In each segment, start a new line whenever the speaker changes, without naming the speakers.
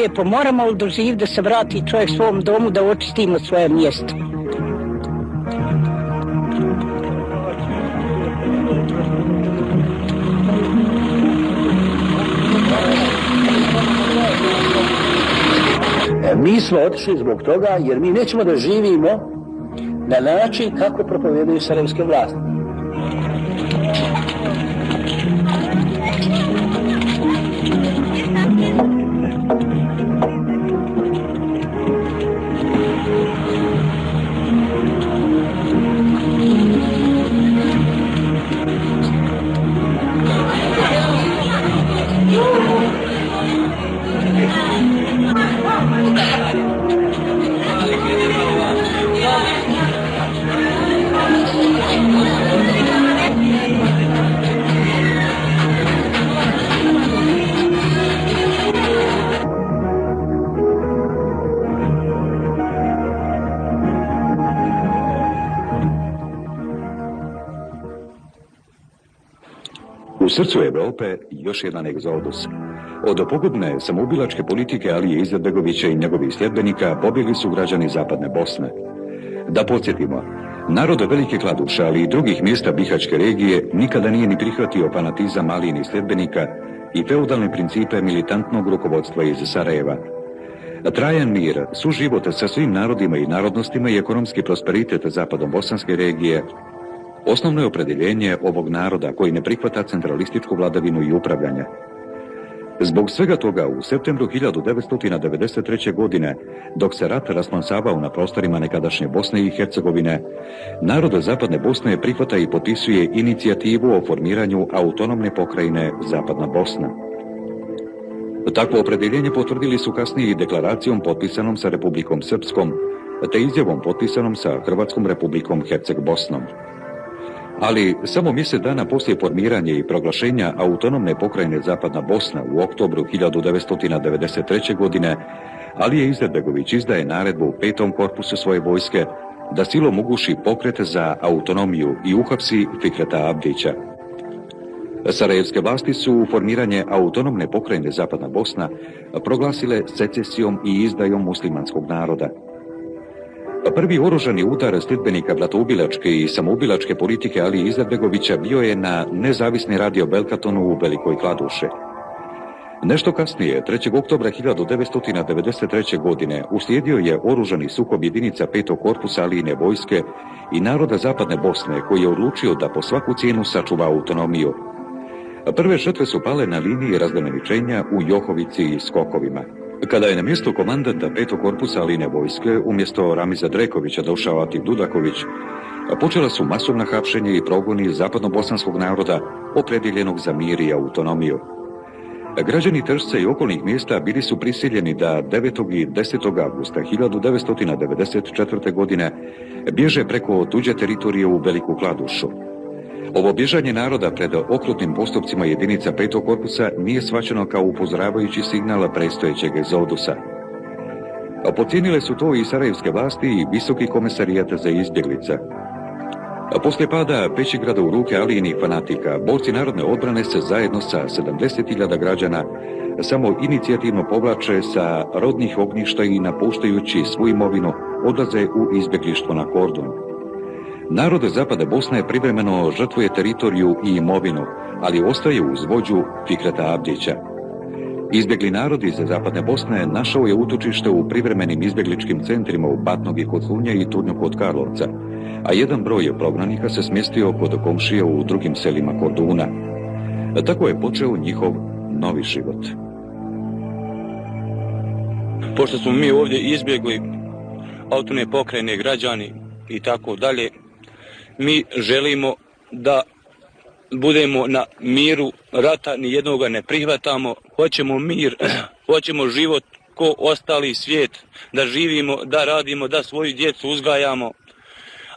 Lijepo, moramo li doživjeti da se vrati čovjek svom domu, da očistimo svoje mjesto.
Mi smo otišli zbog toga jer mi nećemo da živimo na način kako propovedaju sarajevske vlasti.
U srcu Europe još jedan egzodus. Od pogubne samoubilačke politike Alije Izetbegovića i njegovih sljedbenika pobjegli su građani zapadne Bosne. Da podsjetimo, narod Velike Kladuše, ali i drugih mjesta Bihaćke regije nikada nije ni prihvatio fanatizam Alijinih sljedbenika i feudalne principe militantnog rukovodstva iz Sarajeva. Trajan mir, suživot sa svim narodima i narodnostima i ekonomski prosperitet zapadno-bosanske regije osnovno je opredjeljenje ovog naroda koji ne prihvata centralističku vladavinu i upravljanje. Zbog svega toga u septembru 1993. godine, dok se rat rasplamsavao na prostorima nekadašnje Bosne i Hercegovine, narod zapadne Bosne prihvata i potpisuje inicijativu o formiranju autonomne pokrajine Zapadna Bosna. Takvo opredjeljenje potvrdili su kasnije i deklaracijom potpisanom sa Republikom Srpskom, te izjavom potpisanom sa Hrvatskom Republikom Herceg-Bosnom. Ali samo mjesec dana poslije formiranja i proglašenja autonomne pokrajine Zapadna Bosna u oktobru 1993. godine, Alija Izetbegović izdaje naredbu petom korpusu svoje vojske da silom uguši pokret za autonomiju i uhapsi Fikreta Abdića. Sarajevske vlasti su formiranje autonomne pokrajine Zapadna Bosna proglasile secesijom i izdajom muslimanskog naroda. Prvi oružani udar sljedbenika bratoubilačke i samoubilačke politike Alije Izetbegovića bio je na nezavisni radio Belkatonu u Velikoj Kladuši. Nešto kasnije, 3. oktobra 1993. godine, uslijedio je oružani sukob jedinica petog korpusa Alijine vojske i naroda Zapadne Bosne, koji je odlučio da po svaku cijenu sačuva autonomiju. Prve žrtve su pale na liniji razgraničenja u Johovici i Skokovima. Kada je na mjesto komandanta petog korpusa Alijine vojske umjesto Ramiza Drekovića došao Atik Dudaković, počela su masovna hapšenja i progoni zapadno-bosanskog naroda opredjeljenog za mir i autonomiju. Građani Tršca i okolnih mjesta bili su prisiljeni da 9. i 10. avgusta 1994. godine bježe preko tuđe teritorije u Veliku Kladušu. Ovo bježanje naroda pred okrutnim postupcima jedinica petog korpusa nije shvaćeno kao upozoravajući signal predstojećeg egzodusa. Podcijenile su to i sarajevske vlasti i Visoki komesarijat za izbjeglice. Poslije pada Pećigrada u ruke Alijinih fanatika, borci narodne odbrane se zajedno sa 70.000 građana samo inicijativno povlače sa rodnih ognjišta i napuštajući svu imovinu odlaze u izbjeglištvo na Kordun. Narod Zapadne Bosne privremeno žrtvuje teritoriju i imovinu, ali ostaje uz vođu Fikreta Abdića. Izbjegli narod iz Zapadne Bosne našao je utočište u privremenim izbjegličkim centrima u Batnogi kod Slunja i Turnju kod Karlovca, a jedan broj prognanika se smjestio kod komšija u drugim selima Korduna. Tako je počeo njihov novi život.
Pošto smo mi ovdje izbjegli autonomne pokrajine građani, i tako dalje. Mi želimo da budemo na miru, rata nijednoga ne prihvatamo, hoćemo mir, hoćemo život ko ostali svijet, da živimo, da radimo, da svoju djecu uzgajamo.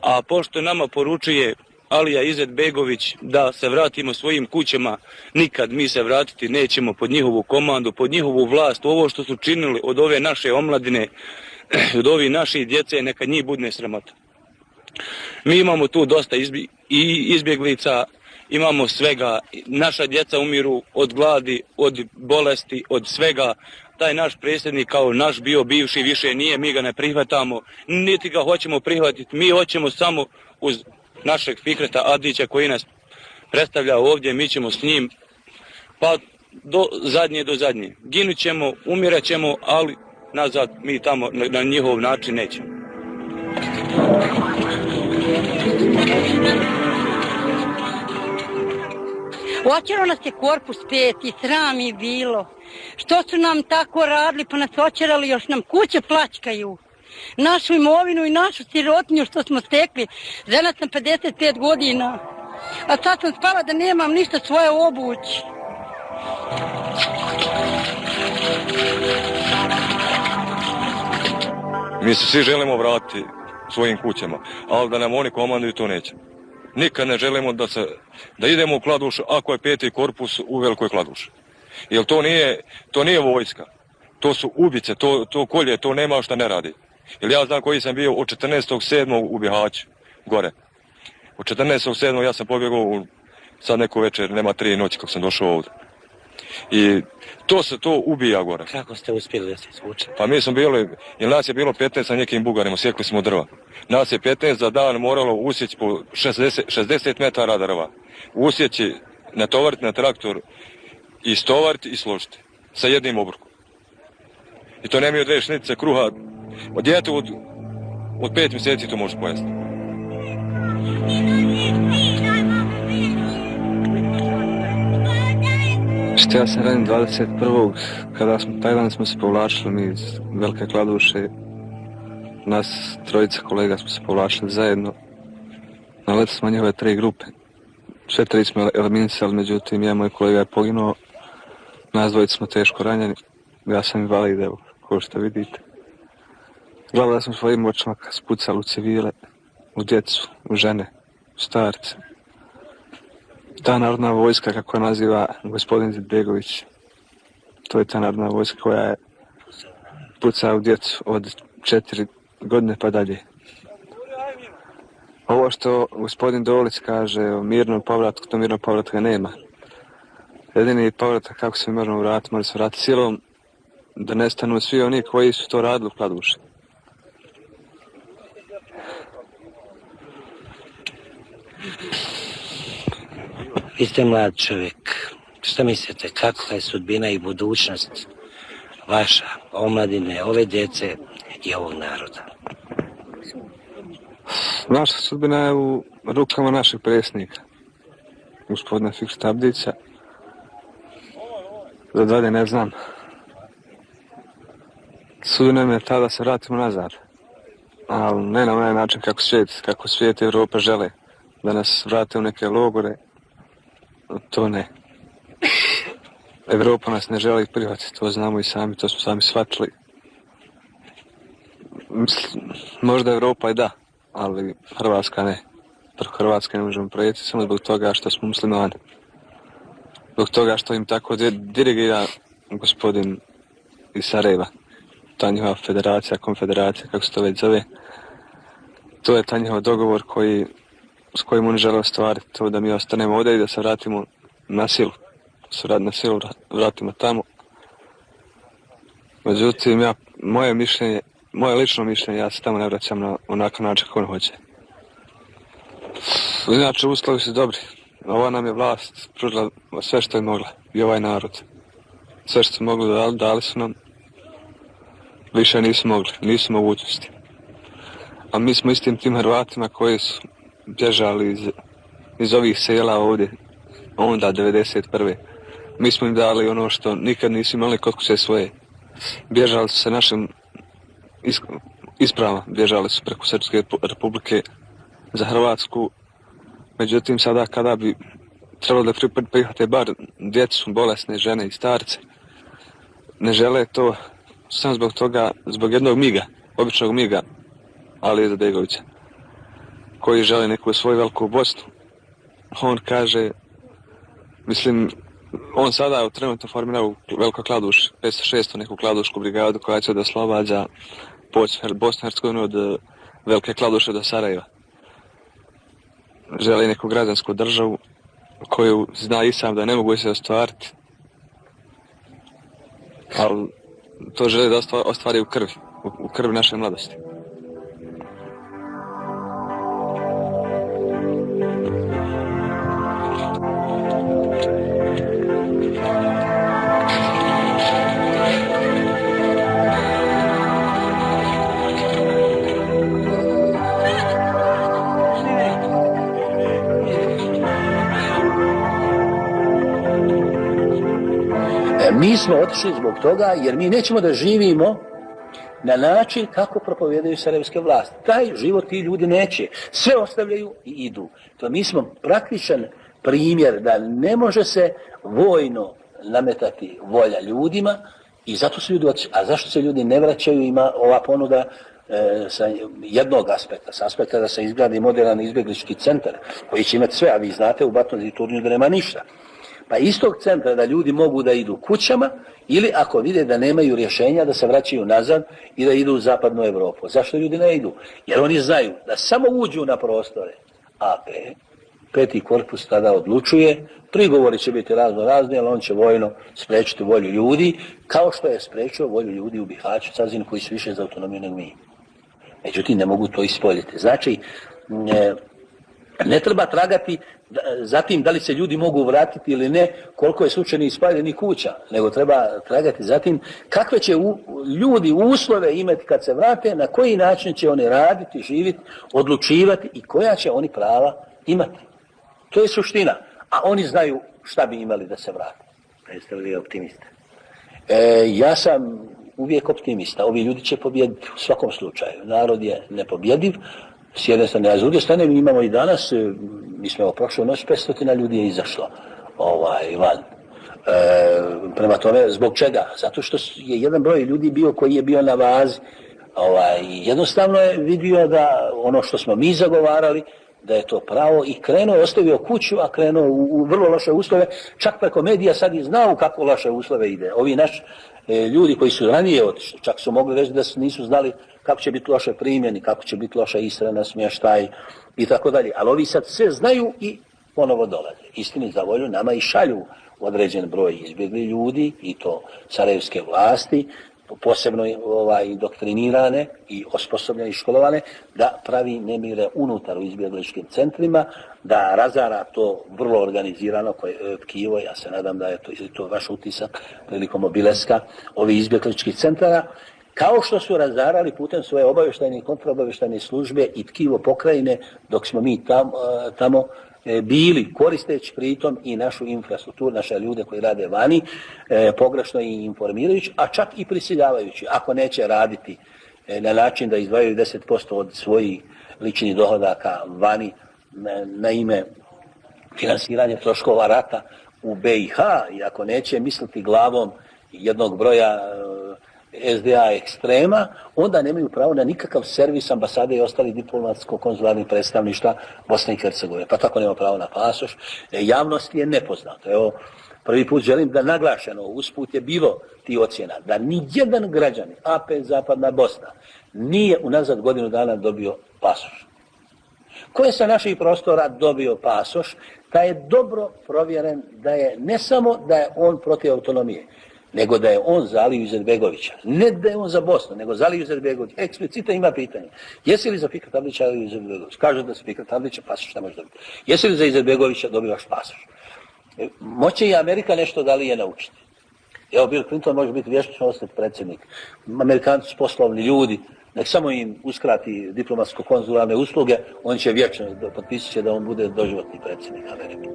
A pošto nama poručuje Alija Izetbegović da se vratimo svojim kućama, nikad mi se vratiti nećemo pod njihovu komandu, pod njihovu vlast. Ovo što su činili od ove naše omladine, od ovih naših djece, neka njih budne sramota. Mi imamo tu dosta izbjeglica, imamo svega, naša djeca umiru od gladi, od bolesti, od svega. Taj naš predsjednik kao naš bio bivši više nije, mi ga ne prihvatamo, niti ga hoćemo prihvatiti, mi hoćemo samo uz našeg Fikreta Adića koji nas predstavlja ovdje, mi ćemo s njim pa do zadnje. Ginut ćemo, umirat ćemo, ali nazad mi tamo na njihov način nećemo.
Očero nas je korpus 5 i sram je bilo. Što su nam tako radili pa nas očerali, još nam kuće plaćkaju. Našu imovinu i našu sirotinju što smo stekli. Žena sam 55 godina, a sad sam spala da nemam ništa svoje obući.
Mi se svi želimo vratiti svojim kućama, ali da nam oni komanduju to neće. Nikad ne želimo da idemo u Kladušu ako je 5. korpus u Velikoj Kladuši. Jer to nije vojska, to su ubice, to kolje, to nema šta ne radi. Jer ja znam koji sam bio od 14.7. u Bihaću, gore. Od 14.7. ja sam pobjegao sad neku večer, nema 3 noći kako sam došao ovdje. I to ubija gore.
Kako ste uspjeli da se izvučete?
Pa mi smo bili, jer nas je bilo 15 sa nekim Bugarima, sjekli smo drva. Nas je 15 za dan moralo usjeći po 60 metara drva. Usjeći, natovariti na traktor, istovariti i složiti. Sa jednim obrukom. I to nemaju 2 šnice kruha. Od djete od 5 mjeseci to možeš pojesti.
Ja sam radim 21. kada smo Tajland smo se povlačili mi iz Velike Kladuše. Nas 3 kolega smo se povlačili zajedno. Naletili smo njihove 3 grupe. Sve 3 smo eliminisali, međutim ja i moj kolega je poginuo. Nas 2 smo teško ranjeni. Ja sam invalid, evo, kao što vidite. Gledali da smo svojim očima spucali u civile, u djecu, u žene, u starce. Ta narodna vojska, kako je naziva gospodin Izetbegović, to je ta narodna vojska koja je pucala u djecu od 4 godine pa dalje. Ovo što gospodin Dolić kaže o mirnom povratku, to mirnog povratka nema. Jedini povratak kako se možemo vratiti, može se vratiti silom da nestanu svi oni koji su to radili u Kladuši.
Vi ste mlad čovjek. Što mislite, kakva je sudbina i budućnost vaša, omladine, ove djece i ovog naroda?
Naša sudbina je u rukama našeg predsjednika, gospodina Fikreta Abdića. Za dalje ne znam. Sudbina mi je ta da se vratimo nazad, ali ne na onaj način kako svijet i Evropa žele da nas vrate u neke logore. To ne. Evropa nas ne želi prihvatiti, to znamo i sami, to smo sami shvatili. Možda Evropa i da, ali Hrvatska ne. Preko Hrvatske ne možemo projeti samo zbog toga što smo muslimani. Zbog toga što im tako dirigira gospodin iz Sarajeva. Ta njihova federacija, konfederacija, kako se to već zove. To je ta njihov dogovor s kojim oni žele ostvariti, to da mi ostanemo ovdje i da se vratimo na silu. Na silu vratimo tamo. Međutim, moje lično mišljenje, ja se tamo ne vraćam na onakav način kako on hoće. Inače, uslovi su dobri. Ova nam je vlast pružila sve što je mogla. I ovaj narod. Sve što su mogli dali su nam. Više nisu mogli, nisu mogućnosti. A mi smo istim tim Hrvatima koji su bježali iz ovih sela ovdje, onda 1991. Mi smo im dali ono što nikad nisu imali kod kuće svoje. Bježali su se našim ispravno, bježali su preko Srpske republike za Hrvatsku. Međutim, sada kada bi trebalo da prihvate bar djecu, bolesne žene i starce, ne žele to samo zbog toga, zbog jednog miga, običnog miga, Ali Izetbegovića, koji želi neku svoju veliku Bosnu. On kaže, mislim, on sada trenutno formira u Velikoj Kladuši, 500-600 neku kladušku brigadu koja će da oslobađa Bosnu i Hercegovinu od Velike Kladuše do Sarajeva. Želi neku građansku državu koju zna i sam da ne mogu se ostvariti, ali to želi da ostvari u krvi naše mladosti.
Mi smo otišli zbog toga jer mi nećemo da živimo na način kako propovijedaju sarajevske vlasti. Taj život ti ljudi neće. Sve ostavljaju i idu. To mi smo praktičan primjer da ne može se vojno nametati volja ljudima i zato su ljudi otišli. A zašto se ljudi ne vraćaju? Ima ova ponuda sa jednog aspekta, sa aspekta da se izgradi moderan izbjeglički centar koji će imati sve, a vi znate u Batnozi i Turnju da nema ništa. Pa iz tog centra da ljudi mogu da idu kućama ili ako vide da nemaju rješenja da se vraćaju nazad i da idu u zapadnu Evropu. Zašto ljudi ne idu? Jer oni znaju da samo uđu na prostore AP, 5. korpus tada odlučuje, prigovori će biti razni, ali on će vojno spriječiti volju ljudi, kao što je spriječio volju ljudi u Bihaću, Cazinu, koji su više za autonomiju nego mi. Međutim, ne mogu to ispoljiti. Znači, ne treba tragati zatim da li se ljudi mogu vratiti ili ne, koliko je slučajnih ispaljenih kuća, nego treba tragati zatim kakve će ljudi uslove imati kad se vrate, na koji način će oni raditi, živjeti, odlučivati i koja će oni prava imati. To je suština. A oni znaju šta bi imali da se vrate. Jeste li optimiste? Ja sam uvijek optimista. Ovi ljudi će pobijediti u svakom slučaju. Narod je nepobjediv. S jedne strane, a s druge strane mi imamo i danas, mi smo prošlu noć 500 ljudi je izašlo van. Prema tome, zbog čega? Zato što je jedan broj ljudi bio koji je bio na vazi. Jednostavno je vidio da ono što smo mi zagovarali, da je to pravo i krenuo, ostavio kuću, a krenuo u vrlo loše uslove, čak preko medija sad i znao kako loše uslove ide. Ovi naši ljudi koji su ranije otišli, čak su mogli reći da nisu znali kako će biti loše primjeni, kako će biti loša ishrana, smještaj i tako dalje. Ali ovi sad sve znaju i ponovo dolaze. Istini za volju nama i šalju određen broj izbjegli ljudi i to sarajevske vlasti, posebno doktrinirane i osposobljene i školovane, da pravi nemire unutar u izbjegličkim centrima, da razara to vrlo organizirano tkivo. Ja se nadam da je to vaš utisak prilikom obileska ovih izbjegličkih centara, kao što su razarali putem svoje obavještajne i kontraobavještajne službe i tkivo pokrajine dok smo mi tamo bili, koristeći pritom i našu infrastrukturu, naše ljude koji rade vani, pogrešno i informirajući, a čak i prisiljavajući. Ako neće raditi na način da izdvajaju 10% od svojih ličnih dohodaka vani na ime finansiranja troškova rata u BiH, i ako neće misliti glavom jednog broja SDA ekstrema, onda nemaju pravo na nikakav servis ambasade i ostali diplomatsko-konzularnih predstavništva Bosne i Hercegovine. Pa tako nema pravo na pasoš. Javnost je nepoznato. Evo, prvi put želim da naglašeno, usput je bilo ti ocjena, da ni jedan građanin AP Zapadna Bosna nije unazad godinu dana dobio pasoš. Ko je sa naših prostora dobio pasoš, taj je dobro provjeren da je ne samo da je on protiv autonomije, nego da je on za Aliju Izetbegovića. Ne da je on za Bosnu, nego za Aliju Izetbegovića. Eksplicitno ima pitanje. Jesi li za Fikret Abdića Aliju Izetbegovića? Kaže da se Fikret Abdića pasoš ne može dobiti. Jesi li za Izetbegovića dobivaš pasoš? Moće i Amerika nešto da li je naučiti. Evo, Bill Clinton može biti vječno ostati predsjednik. Amerikanci su poslovni ljudi, nek samo im uskrati diplomatsko-konzularne usluge, on će vječno, potpisat će da on bude doživotni predsjednik Amerike.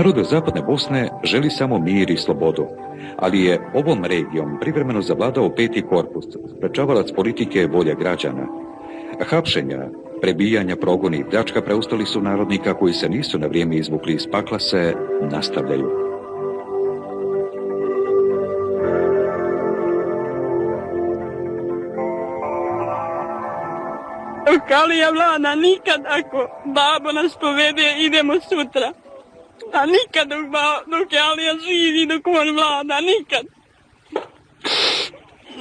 Narod Zapadne Bosne želi samo mir i slobodu, ali je ovom regijom privremeno zavladao peti korpus, sprečavalac politike volje građana. Hapšenja, prebijanja, progoni i pljačka preustali su narodnika koji se nisu na vrijeme izvukli iz pakla se nastavljaju.
Dok Alija vlada, nikad ako babo nas povede, idemo sutra. A nikad dok je Alija živi, dok on vlada, nikad.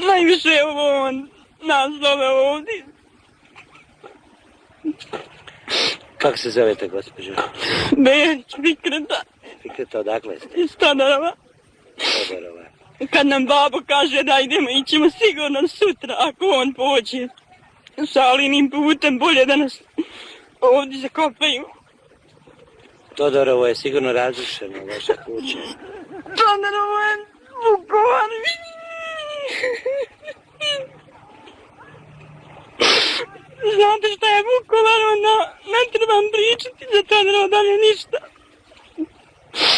Najviše ovo on nas zove ovdje.
Kako se zovete, gospođo?
Beć, Fikreta.
Fikreta, odakle ste?
Iz Todorova.
Todorova.
Kad nam babo kaže da idemo, ićemo sigurno sutra, ako on pođe. Sa Alinim putem, bolje da nas ovdje zakopaju.
Todorovo je sigurno razrušeno, vaša kuća.
Todorovo je Vukovar. Znate šta je Vukovar, onda ne trebam pričati za Todorovo dalje ništa.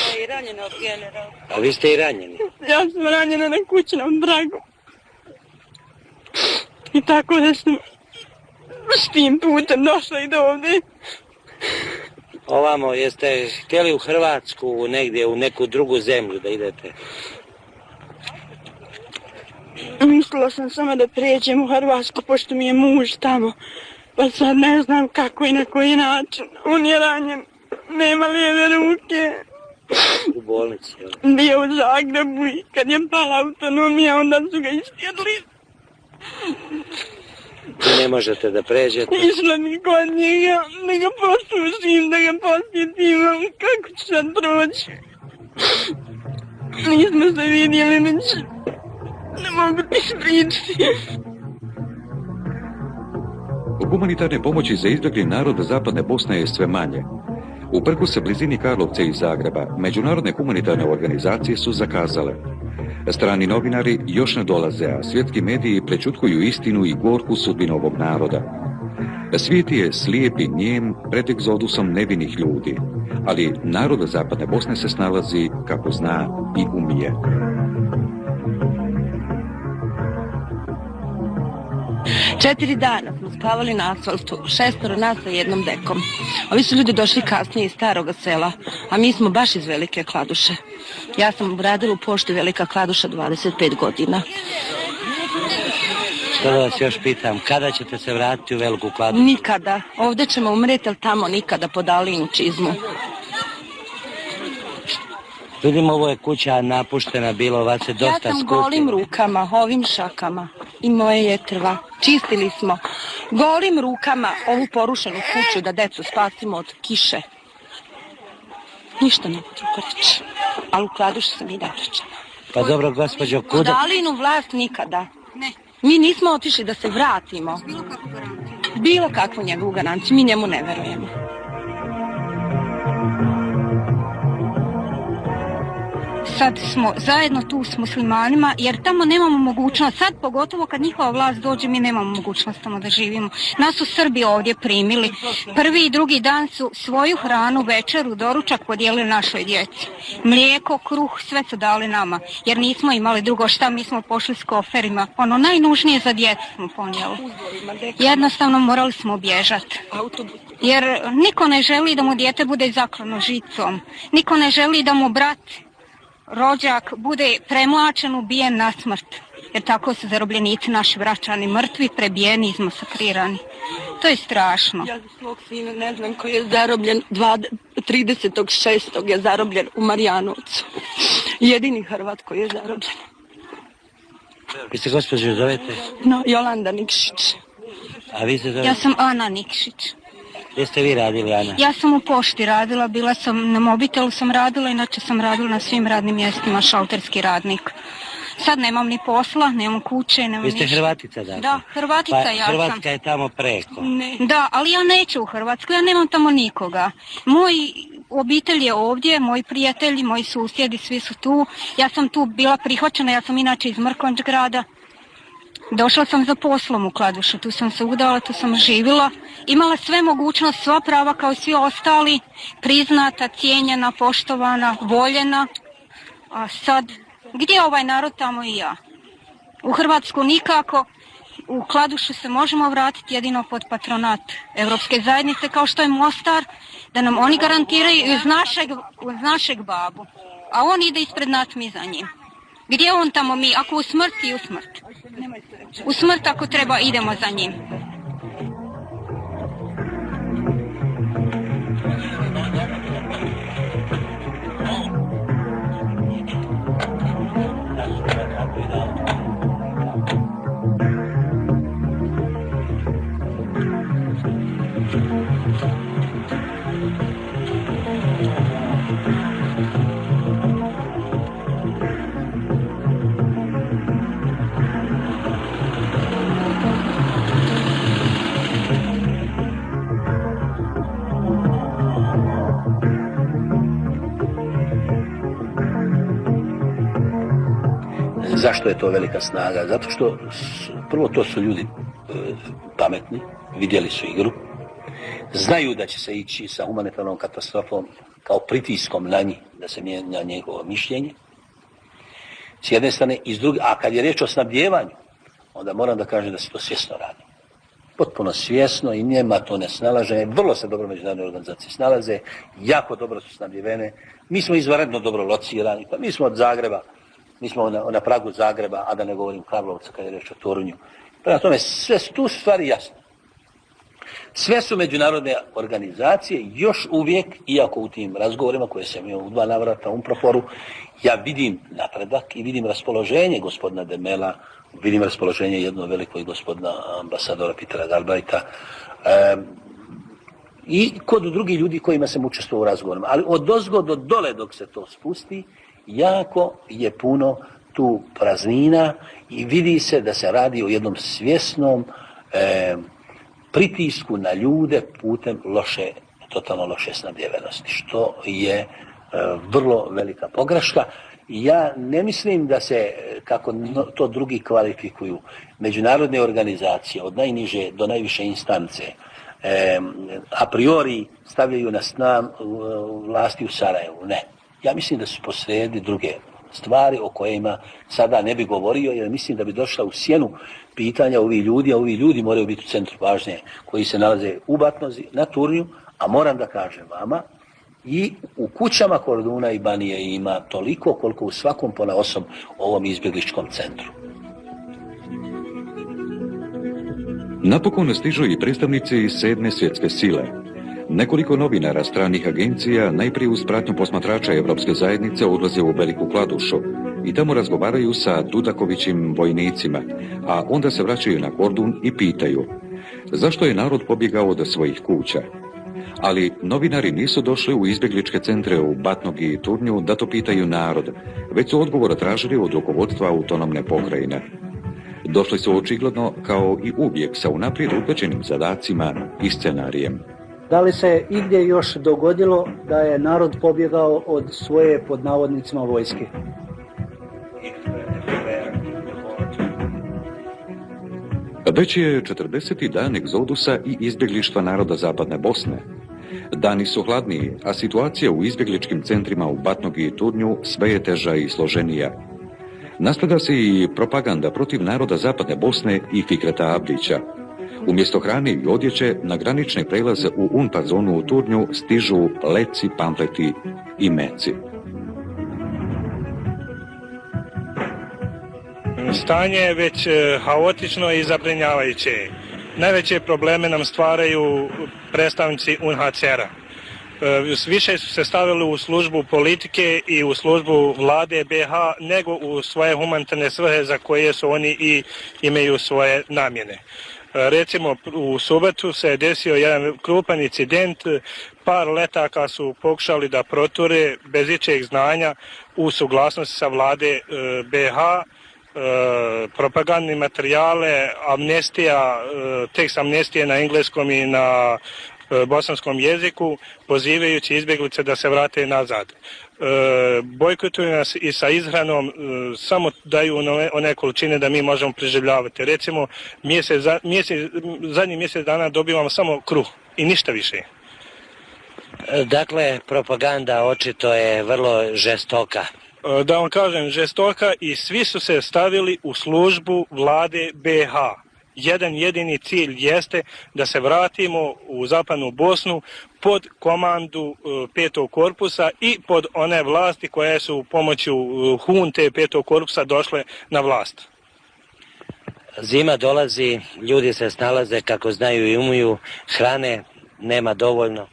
Ja i ranjena od generala.
A vi ste i ranjeni?
Ja sam ranjena na kućnom bragu. I tako da sam s tim putem došla i do ovdje.
Ovamo, jeste htjeli u Hrvatsku, negdje u neku drugu zemlju da idete?
Mislila sam samo da prijeđem u Hrvatsku, pošto mi je muž tamo. Pa sad ne znam kako i na koji način. On je ranjen, nema lijeve ruke.
U bolnici, jel?
Bio u Zagrebu i kad je pala autonomija, onda su ga istjedli.
Vi ne možete da pređete?
Išla mi kod njega, da ga poslušim, da ga posjetim, kako ću sad proći. Nismo se vidjeli, već ne mogu ti pričati.
Humanitarne pomoći za izbjegli narod Zapadne Bosne je sve manje. Uprkos se blizini Karlovca i Zagreba, međunarodne humanitarne organizacije su zakazale. Strani novinari još ne dolaze, a svjetski mediji prečutkuju istinu i gorku sudbinu ovog naroda. Svijet je slijep i nijem pred egzodusom nevinih ljudi, ali narod Zapadne Bosne se snalazi kako zna i umije.
Četiri dana smo spavali na asfaltu, 6 nas sa jednom dekom. Ovi su ljudi došli kasnije iz staroga sela, a mi smo baš iz Velike Kladuše. Ja sam radila u pošti Velika Kladuša 25 godina.
Što da vas još pitam, kada ćete se vratiti u Veliku Kladušu?
Nikada. Ovdje ćemo umreti, ali tamo nikada pod Alinu čizmu.
Vidim, ovo je kuća napuštena, bilo vas je dosta skupila.
Ja sam golim rukama, ovim šakama i moje je trva. Čistili smo golim rukama ovu porušenu kuću da decu spasimo od kiše. Ništa ne drugo reći, ali u Kladuši sam i natrčana.
Pa dobro, gospođo,
Pod
kuda?
Alinu vlast nikada. Mi nismo otišli da se vratimo. Bilo kakvu njegovu garanciju, mi njemu ne verujemo.
Sad smo zajedno tu s muslimanima jer tamo nemamo mogućnost, sad pogotovo kad njihova vlast dođe mi nemamo mogućnost tamo da živimo. Nas su Srbi ovdje primili, prvi i drugi dan su svoju hranu, večeru, doručak podijelili našoj djeci. Mlijeko, kruh, sve su dali nama jer nismo imali drugo šta, mi smo pošli s koferima, ono najnužnije za djecu smo ponijeli. Jednostavno morali smo bježati. Jer niko ne želi da mu dijete bude zaklano žicom, niko ne želi da mu brat, rođak bude premlačen, ubijen na smrt. Jer tako su zarobljenici naši vraćani, mrtvi, prebijeni, izmasakrirani. To je strašno.
Ja za svog sina ne znam koji je zarobljen 36. je zarobljen u Marijanovcu. Jedini Hrvat koji je zarobljen.
Vi se gospođo zovete?
No, Jolanda Nikšić.
A vi se zovete?
Ja sam Ana Nikšić.
Gdje ste vi radili, Ana?
Ja sam u pošti radila, bila sam na mobitelu sam radila, inače sam radila na svim radnim mjestima, šalterski radnik. Sad nemam ni posla, nemam kuće, nemam ništa.
Vi ste Hrvatica, dakle?
Da, Hrvatica
pa,
ja sam.
Hrvatska je tamo preko.
Ne.
Da, ali ja neću u Hrvatsku, ja nemam tamo nikoga. Moj obitelj je ovdje, moji prijatelji, moji susjedi, svi su tu. Ja sam tu bila prihvaćena, ja sam inače iz Mrkonjić grada. Došla sam za poslom u Kladušu, tu sam se udala, tu sam živjela. Imala sve mogućnost, sva prava kao i svi ostali, priznata, cijenjena, poštovana, voljena. A sad, gdje je ovaj narod, tamo i ja. U Hrvatsku nikako, u Kladušu se možemo vratiti jedino pod patronat Europske zajednice kao što je Mostar, da nam oni garantiraju uz našeg babu. A on ide ispred nas, mi za njim. Gdje je on tamo, mi? Ako u smrt i u smrt. U smrt ako treba, idemo za njim.
Zašto je to velika snaga? Zato što prvo to su ljudi pametni, vidjeli su igru, znaju da će se ići sa humanitarnom katastrofom kao pritiskom na njih, da se mijenja njegovo mišljenje. S jedne strane, i s druge, a kad je riječ o snabdjevanju, onda moram da kažem da se to svjesno radi. Potpuno svjesno i njema to ne snalaže, vrlo se dobro međunarodne organizacije snalaze, jako dobro su snabdjevene, mi smo izvanredno dobro locirani, pa mi smo od Zagreba, mi smo na pragu Zagreba, a da ne govorim Karlovca kad je riječ o Torunju. Prema tome, sve su tu stvari jasne. Sve su međunarodne organizacije još uvijek, iako u tim razgovorima koje sam imao u 2 navrata u UNPROFOR-u, ja vidim napredak i vidim raspoloženje gospodina Demela, vidim raspoloženje jednog velikog gospodina ambasadora Petera Galbraitha i kod drugih ljudi kojima sam učestvovao u razgovorima. Ali od ozgo do dole dok se to spusti, jako je puno tu praznina i vidi se da se radi o jednom svjesnom pritisku na ljude putem totalno loše snabdjevenosti, što je vrlo velika pogreška. Ja ne mislim da se, kako to drugi kvalifikuju, međunarodne organizacije od najniže do najviše instance a priori stavljaju na snagu vlasti u Sarajevu. Ne. Ja mislim da su posrijedi druge stvari o kojima sada ne bi govorio, jer mislim da bi došla u sjenu pitanja ovih ljudi, a ovi ljudi moraju biti u centru pažnje koji se nalaze u Batnozi, na Turnju, a moram da kažem vama, i u kućama Korduna i Banije ima toliko koliko u svakom ponaosob ovom izbjegličkom centru.
Napokon stižu i predstavnici 7. svjetske sile. Nekoliko novinara stranih agencija najprije uz pratnju posmatrača Evropske zajednice odlaze u Veliku Kladušu i tamo razgovaraju sa Dudakovićim vojnicima, a onda se vraćaju na Kordun i pitaju zašto je narod pobjegao od svojih kuća. Ali novinari nisu došli u izbjegličke centre u Batnogi i Turnju da to pitaju narod, već su odgovor tražili od rukovodstva autonomne pokrajine. Došli su očigledno kao i uvijek sa unaprijed utvrđenim zadacima i scenarijem.
Da li se igdje još dogodilo da je narod pobjegao od svoje, pod navodnicima, vojske?
Već je 40. dan egzodusa i izbjeglištva naroda Zapadne Bosne. Dani su hladniji, a situacija u izbjegličkim centrima u Batnogi i Turnju sve je teža i složenija. Nastavlja se i propaganda protiv naroda Zapadne Bosne i Fikreta Abdića. Umjesto hrane i odjeće, na granične prelaze u UNPA zonu u Turnju stižu leci, pamfleti i meci.
Stanje je već haotično i zabrinjavajuće. Najveće probleme nam stvaraju predstavnici UNHCR-a. Više su se stavili u službu politike i u službu vlade BiH nego u svoje humanitarne svrhe za koje su oni i imaju svoje namjene. Recimo, u subotu se desio jedan krupan incident, par letaka su pokušali da proture bez ičeg znanja u suglasnosti sa vlade BiH, propagandne materijale, amnestija, tekst amnestije na engleskom i na bosanskom jeziku, pozivajući izbjeglice da se vrate nazad. Bojkotuju nas i sa ishranom, samo daju one količine da mi možemo preživljavati. Recimo, zadnjih mjesec dana dobivamo samo kruh i ništa više.
Dakle, propaganda očito je vrlo žestoka.
Da vam kažem, žestoka, i svi su se stavili u službu vlade BiH. Jedan jedini cilj jeste da se vratimo u zapadnu Bosnu pod komandu 5. korpusa i pod one vlasti koje su pomoću hunte 5. korpusa došle na vlast.
Zima dolazi, ljudi se snalaze kako znaju i umuju, hrane nema dovoljno.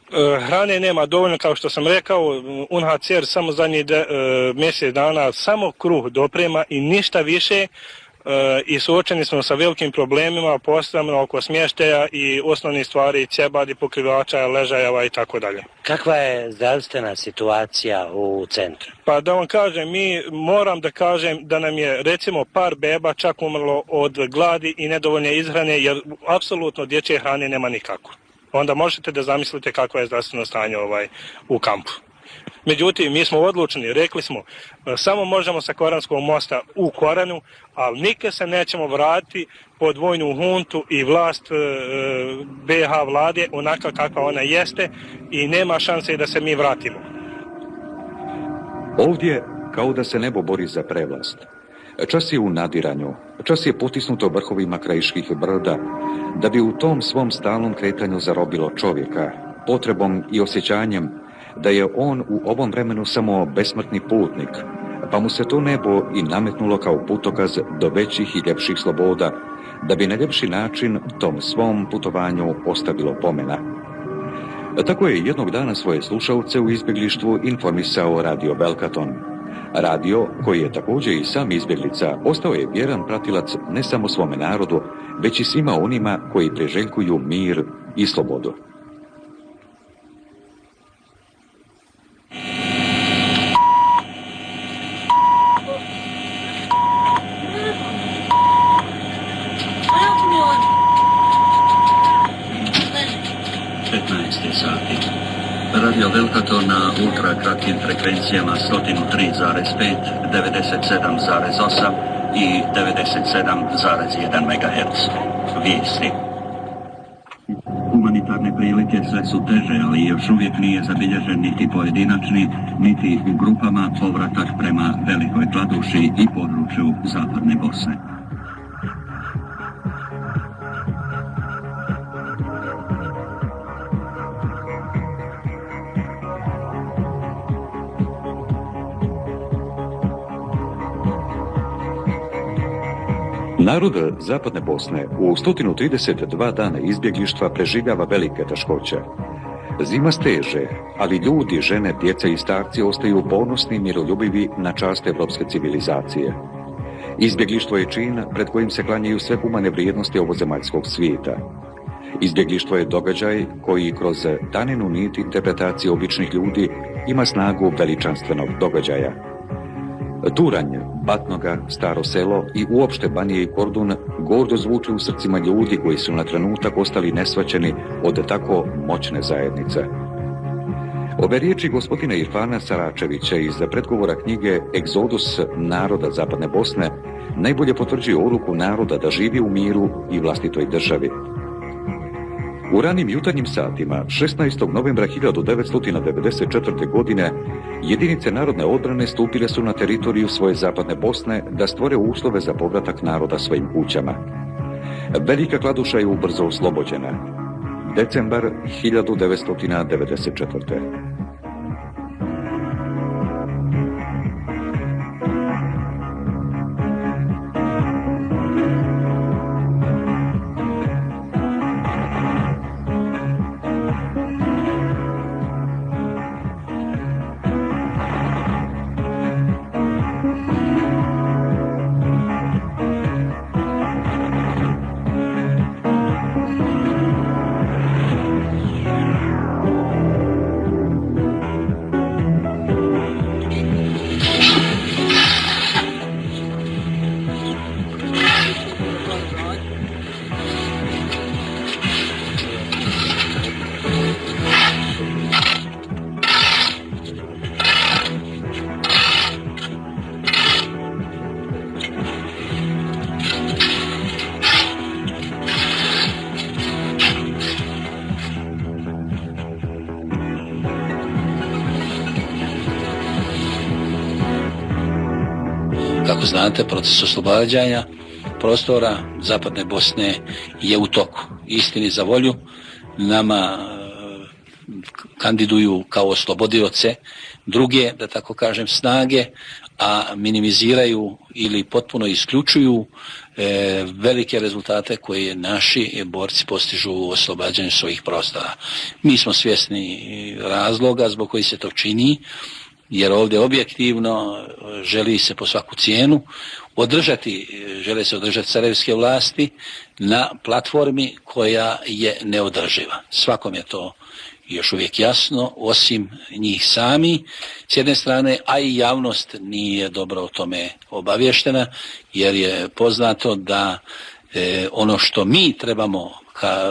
Hrane nema dovoljno, kao što sam rekao, UNHCR samo zadnjih mjesec dana samo kruh doprema i ništa više, i suočeni smo sa velikim problemima, posebno oko smještaja i osnovnih stvari, ćebadi, pokrivača, ležajeva i tako dalje.
Kakva je zdravstvena situacija u centru?
Pa da vam kažem, moram da kažem da nam je recimo par beba čak umrlo od gladi i nedovoljne ishrane, jer apsolutno dječje hrane nema nikako. Onda možete da zamislite kakvo je zdravstveno stanje u kampu. Međutim, mi smo odlučni, rekli smo, samo možemo sa Koranskog mosta u Koranu, ali nikad se nećemo vratiti pod vojnu huntu i vlast BiH vlade onaka kakva ona jeste, i nema šanse da se mi vratimo.
Ovdje kao da se nebo bori za prevlast. Čas je u nadiranju, čas je potisnuto vrhovima krajiških brda, da bi u tom svom stalnom kretanju zarobilo čovjeka, potrebom i osjećanjem da je on u ovom vremenu samo besmrtni putnik, pa mu se to nebo i nametnulo kao putokaz do većih i ljepših sloboda, da bi na ljepši način tom svom putovanju ostavilo pomena. Tako je jednog dana svoje slušalce u izbjeglištvu informisao Radio Belkaton. Radio, koji je također i sam izbjeglica, ostao je vjeran pratilac ne samo svome narodu, već i svima onima koji priželjkuju mir i slobodu.
Radio Belkaton na ultrakratkim frekvencijama 103,5, 97,8 i 97,1 MHz. Vijesti. Humanitarne prilike sve su teže, ali još uvijek nije zabilježen niti pojedinačni, niti u grupama povratak prema Velikoj Kladuši i području Zapadne Bosne.
Narod Zapadne Bosne u 132 dana izbjeglištva preživljava velike teškoće. Zima steže, ali ljudi, žene, djeca i starci ostaju ponosni i miroljubivi na čast evropske civilizacije. Izbjeglištvo je čin pred kojim se klanjaju sve humane vrijednosti ovozemaljskog svijeta. Izbjeglištvo je događaj koji kroz tanenu nit interpretacije običnih ljudi ima snagu veličanstvenog događaja. Turanj, Batnoga, Staro selo i uopšte Banije i Kordun gordo zvuče u srcima ljudi koji su na trenutak ostali nesvaćeni od tako moćne zajednice. Ove riječi gospodina Irfana Saračevića iz predgovora knjige Egzodus naroda Zapadne Bosne najbolje potvrđuju odluku naroda da živi u miru i vlastitoj državi. U ranim jutarnjim satima 16. novembra 1994. godine jedinice narodne odbrane stupile su na teritoriju svoje Zapadne Bosne da stvore uslove za povratak naroda svojim kućama. Velika Kladuša je ubrzo oslobođena. Decembar 1994.
kako znate, proces oslobađanja prostora Zapadne Bosne je u toku. Istini za volju, nama kandiduju kao oslobodioce druge, da tako kažem, snage, a minimiziraju ili potpuno isključuju velike rezultate koje naši borci postižu u oslobađanju svojih prostora. Mi smo svjesni razloga zbog koji se to čini, jer ovdje objektivno želi se po svaku cijenu žele se održati sarajevske vlasti na platformi koja je neodrživa. Svakom je to još uvijek jasno, osim njih sami s jedne strane, a i javnost nije dobro o tome obavještena, jer je poznato da ono što mi trebamo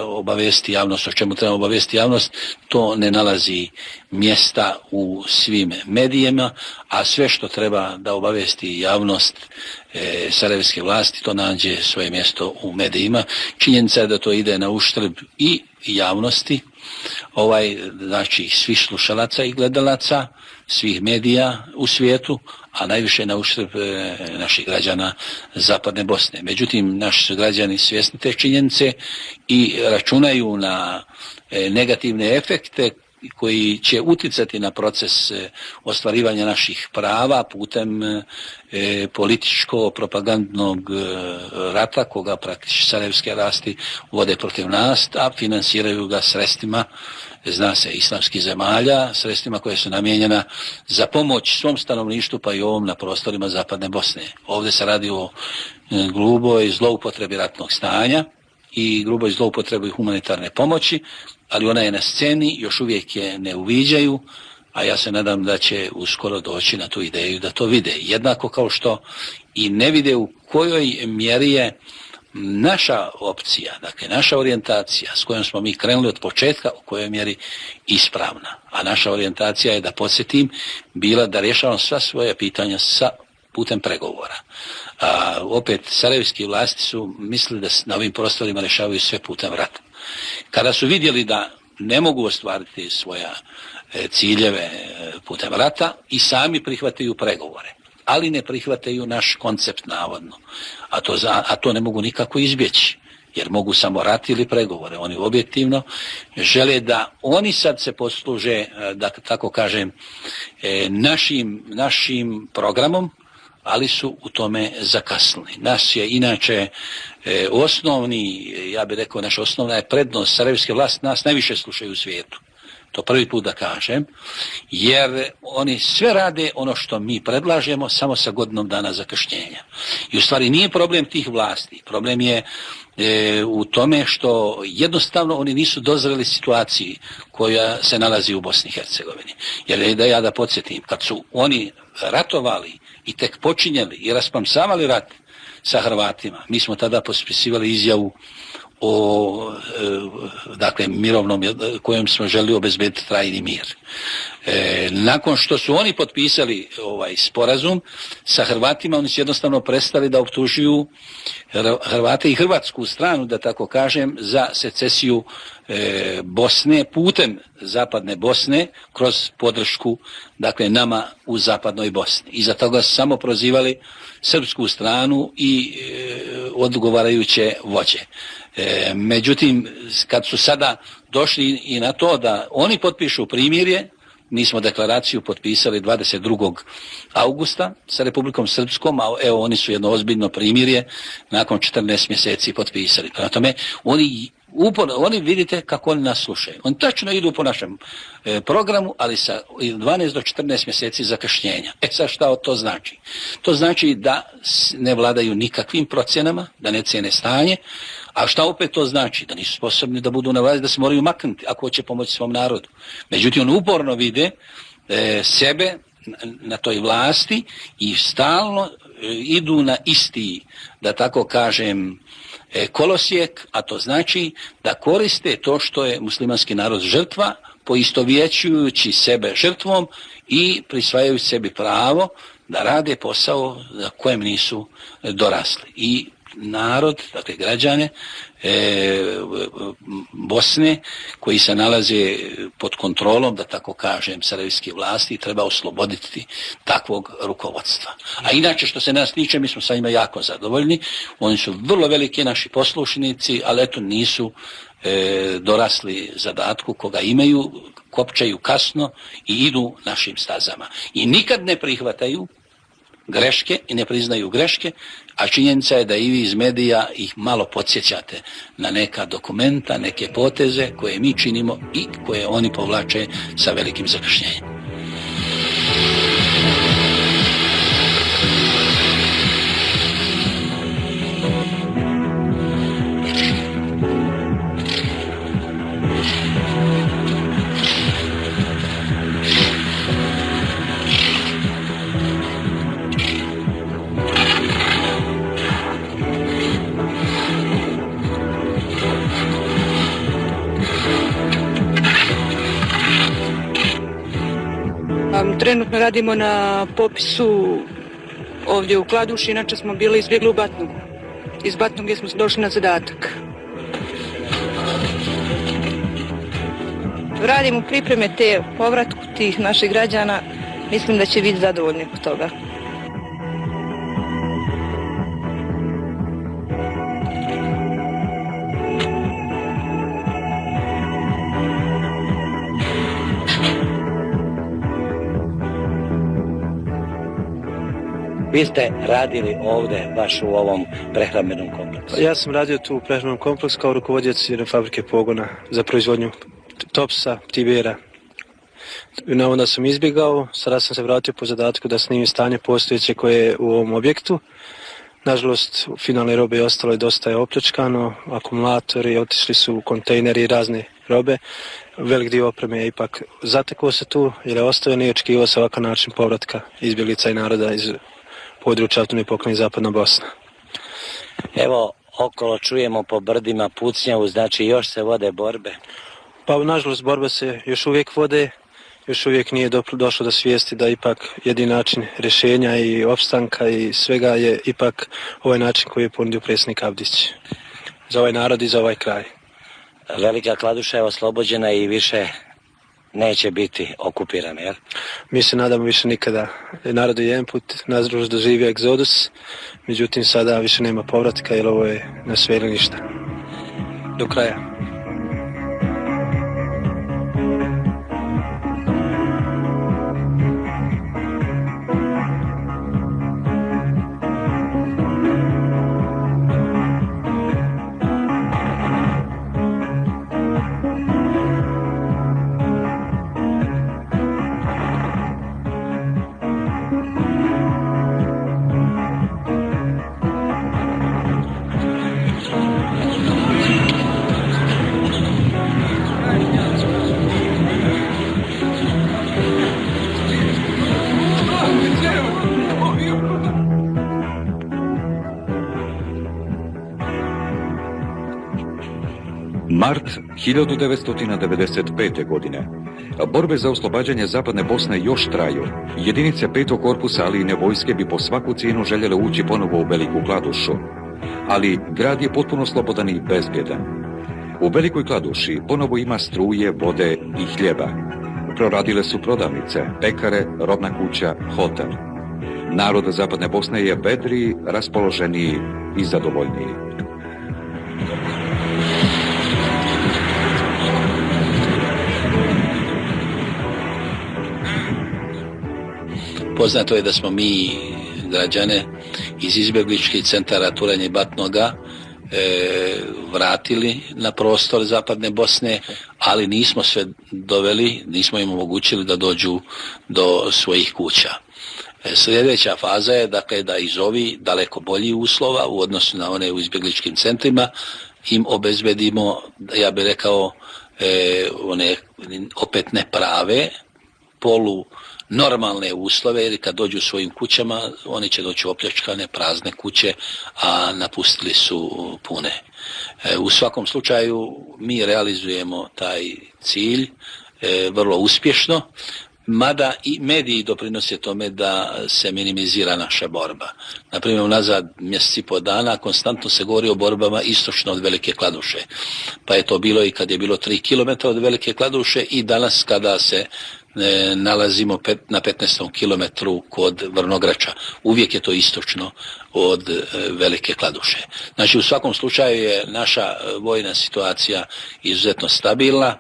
obavijesti javnost, o čemu trebamo obavijesti javnost, to ne nalazi mjesta u svim medijima, a sve što treba da obavijesti javnost sarajevske vlasti, to nađe svoje mjesto u medijima. Činjenica je da to ide na uštrb i javnosti, znači svih slušalaca i gledalaca, svih medija u svijetu, a najviše na uštrb naših građana Zapadne Bosne. Međutim, naši su građani svjesni te činjenice i računaju na negativne efekte koji će utjecati na proces ostvarivanja naših prava putem političko-propagandnog rata koga praktički sarajevske vlasti vode protiv nas, a finansiraju ga sredstvima, zna se, islamskih zemalja, sredstvima koje su namijenjena za pomoć svom stanovništvu, pa i ovom na prostorima Zapadne Bosne. Ovdje se radi o gruboj zloupotrebi ratnog stanja i gruboj zloupotrebi humanitarne pomoći, ali ona je na sceni, još uvijek je ne uviđaju, a ja se nadam da će uskoro doći na tu ideju da to vide. Jednako kao što i ne vide u kojoj mjeri je naša opcija, dakle naša orijentacija s kojom smo mi krenuli od početka, u kojoj mjeri ispravna. A naša orijentacija je, da podsjetim, bila da rješavamo sva svoja pitanja putem pregovora. Opet, sarajevski vlasti su mislili da na ovim prostorima rješavaju sve putem rata. Kada su vidjeli da ne mogu ostvariti svoja ciljeve putem rata, i sami prihvataju pregovore, ali ne prihvataju naš koncept navodno, a to ne mogu nikako izbjeći, jer mogu samo rat ili pregovore. Oni objektivno žele da oni sad se posluže, da tako kažem, našim programom, ali su u tome zakasnili. Nas je inače osnovni, ja bih rekao, naša osnovna je prednost sarajevske vlasti, nas najviše slušaju u svijetu. To prvi put da kažem, jer oni sve rade ono što mi predlažemo, samo sa godinom dana zakašnjenja. I u stvari nije problem tih vlasti, problem je u tome što jednostavno oni nisu dozreli situaciji koja se nalazi u Bosni i Hercegovini. Jer da ja da podsjetim, kad su oni ratovali i tek počinjeli i rasplamsavali rat sa Hrvatima, mi smo tada potpisivali izjavu o dakle mirovnom kojem smo želi obezbediti trajni mir. Nakon što su oni potpisali ovaj sporazum sa Hrvatima, oni su jednostavno prestali da optužuju Hrvate i hrvatsku stranu, da tako kažem, za secesiju Bosne putem Zapadne Bosne kroz podršku, dakle, nama u Zapadnoj Bosni. I za toga su samo prozivali srpsku stranu i odgovarajuće vođe. Međutim, kad su sada došli i na to da oni potpišu primirje, mi smo deklaraciju potpisali 22. augusta sa Republikom Srpskom, a evo oni su jedno ozbiljno primirje nakon 14 mjeseci potpisali. Prema tome, oni vidite kako oni nas slušaju. Oni tačno idu po našem programu, ali sa 12 do 14 mjeseci zakašnjenja. Sad šta to znači? To znači da ne vladaju nikakvim procjenama, da ne cijene stanje, a šta opet to znači? Da nisu sposobni da budu na vlasti, da se moraju maknuti ako hoće pomoći svom narodu. Međutim, oni uporno vide sebe na toj vlasti i stalno idu na isti, da tako kažem, kolosijek, a to znači da koriste to što je muslimanski narod žrtva, poistovjećujući sebe žrtvom i prisvajajući sebi pravo da rade posao za kojem nisu dorasli. I narod, dakle građane Bosne koji se nalaze pod kontrolom, da tako kažem, sarajevske vlasti, treba osloboditi takvog rukovodstva. A inače, što se nas tiče, mi smo sa njima jako zadovoljni. Oni su vrlo veliki naši poslušnici, ali eto nisu dorasli zadatku koga imaju, kopčaju kasno i idu našim stazama. I nikad ne prihvataju greške i ne priznaju greške, a činjenica je da i vi iz medija ih malo podsjećate na neka dokumenta, neke poteze koje mi činimo i koje oni povlače sa velikim zakašnjenjem.
Trenutno radimo na popisu ovdje u Kladuši, inače smo bili izbjegli u Batnogu. Iz Batnoge smo došli na zadatak.
Radimo pripreme te povratku tih naših građana, mislim da će biti zadovoljni od toga.
Vi ste radili ovdje baš u ovom prehrambenom kompleksu?
Ja sam radio tu u prehrambenom kompleksu kao rukovodioc jedne fabrike pogona za proizvodnju topsa, tibera. Onda sam izbjegao, sada sam se vratio po zadatku da snimim stanje postojeće koje je u ovom objektu. Nažalost, finalne robe je ostalo i dosta je opljačkano, akumulatori, otišli su kontejneri i razne robe. Velik dio opreme je ipak zatekao se tu jer je ostavljen i očekivao se ovakav način povratka izbjeglica i naroda iz područja autonomne pokrajine Zapadna Bosna.
Evo, okolo čujemo po brdima pucnjavu, znači još se vode borbe?
Pa nažalost borbe se još uvijek vode, još uvijek nije došlo do svijesti da ipak jedini način rješenja i opstanka i svega je ipak ovaj način koji je ponudio predsjednik Avdić za ovaj narod i za ovaj kraj.
Velika Kladuša je oslobođena i više neće biti okupirana, jel?
Mi se nadamo više nikada. Narod je jedan put nažalost doživio egzodus, međutim sada više nema povratka jer ovo je na sve ili ništa. Do kraja.
Mart 1995. godine. Borbe za oslobađanje Zapadne Bosne još traju. Jedinice 5. korpusa, ali i vojske bi po svaku cijenu željele ući ponovo u Veliku Kladušu. Ali grad je potpuno slobodan i bezbjedan. U Velikoj Kladuši ponovo ima struje, vode i hljeba. Proradile su prodavnice, pekare, robna kuća, hotel. Narod Zapadne Bosne je vedriji, raspoloženiji i zadovoljniji.
Poznato je da smo mi građane iz izbjegličkih centara Turanja i Batnoga vratili na prostor Zapadne Bosne, ali nismo sve doveli, nismo im omogućili da dođu do svojih kuća. Sljedeća faza je dakle da iz ovih daleko boljih uslova u odnosu na one u izbjegličkim centrima im obezbedimo, ja bih rekao, one opet neprave, polu normalne uslove, jer kad dođu svojim kućama, oni će doći opljačkane, prazne kuće, a napustili su pune. U svakom slučaju mi realizujemo taj cilj vrlo uspješno. mada i mediji doprinose tome da se minimizira naša borba. Naprimjer, unazad mjesec i po dana konstantno se govori o borbama istočno od Velike Kladuše. Pa je to bilo i kad je bilo 3 km od Velike Kladuše i danas kada se nalazimo na 15. kilometru kod Vrnograča. Uvijek je to istočno od Velike Kladuše. Znači, u svakom slučaju je naša vojna situacija izuzetno stabilna.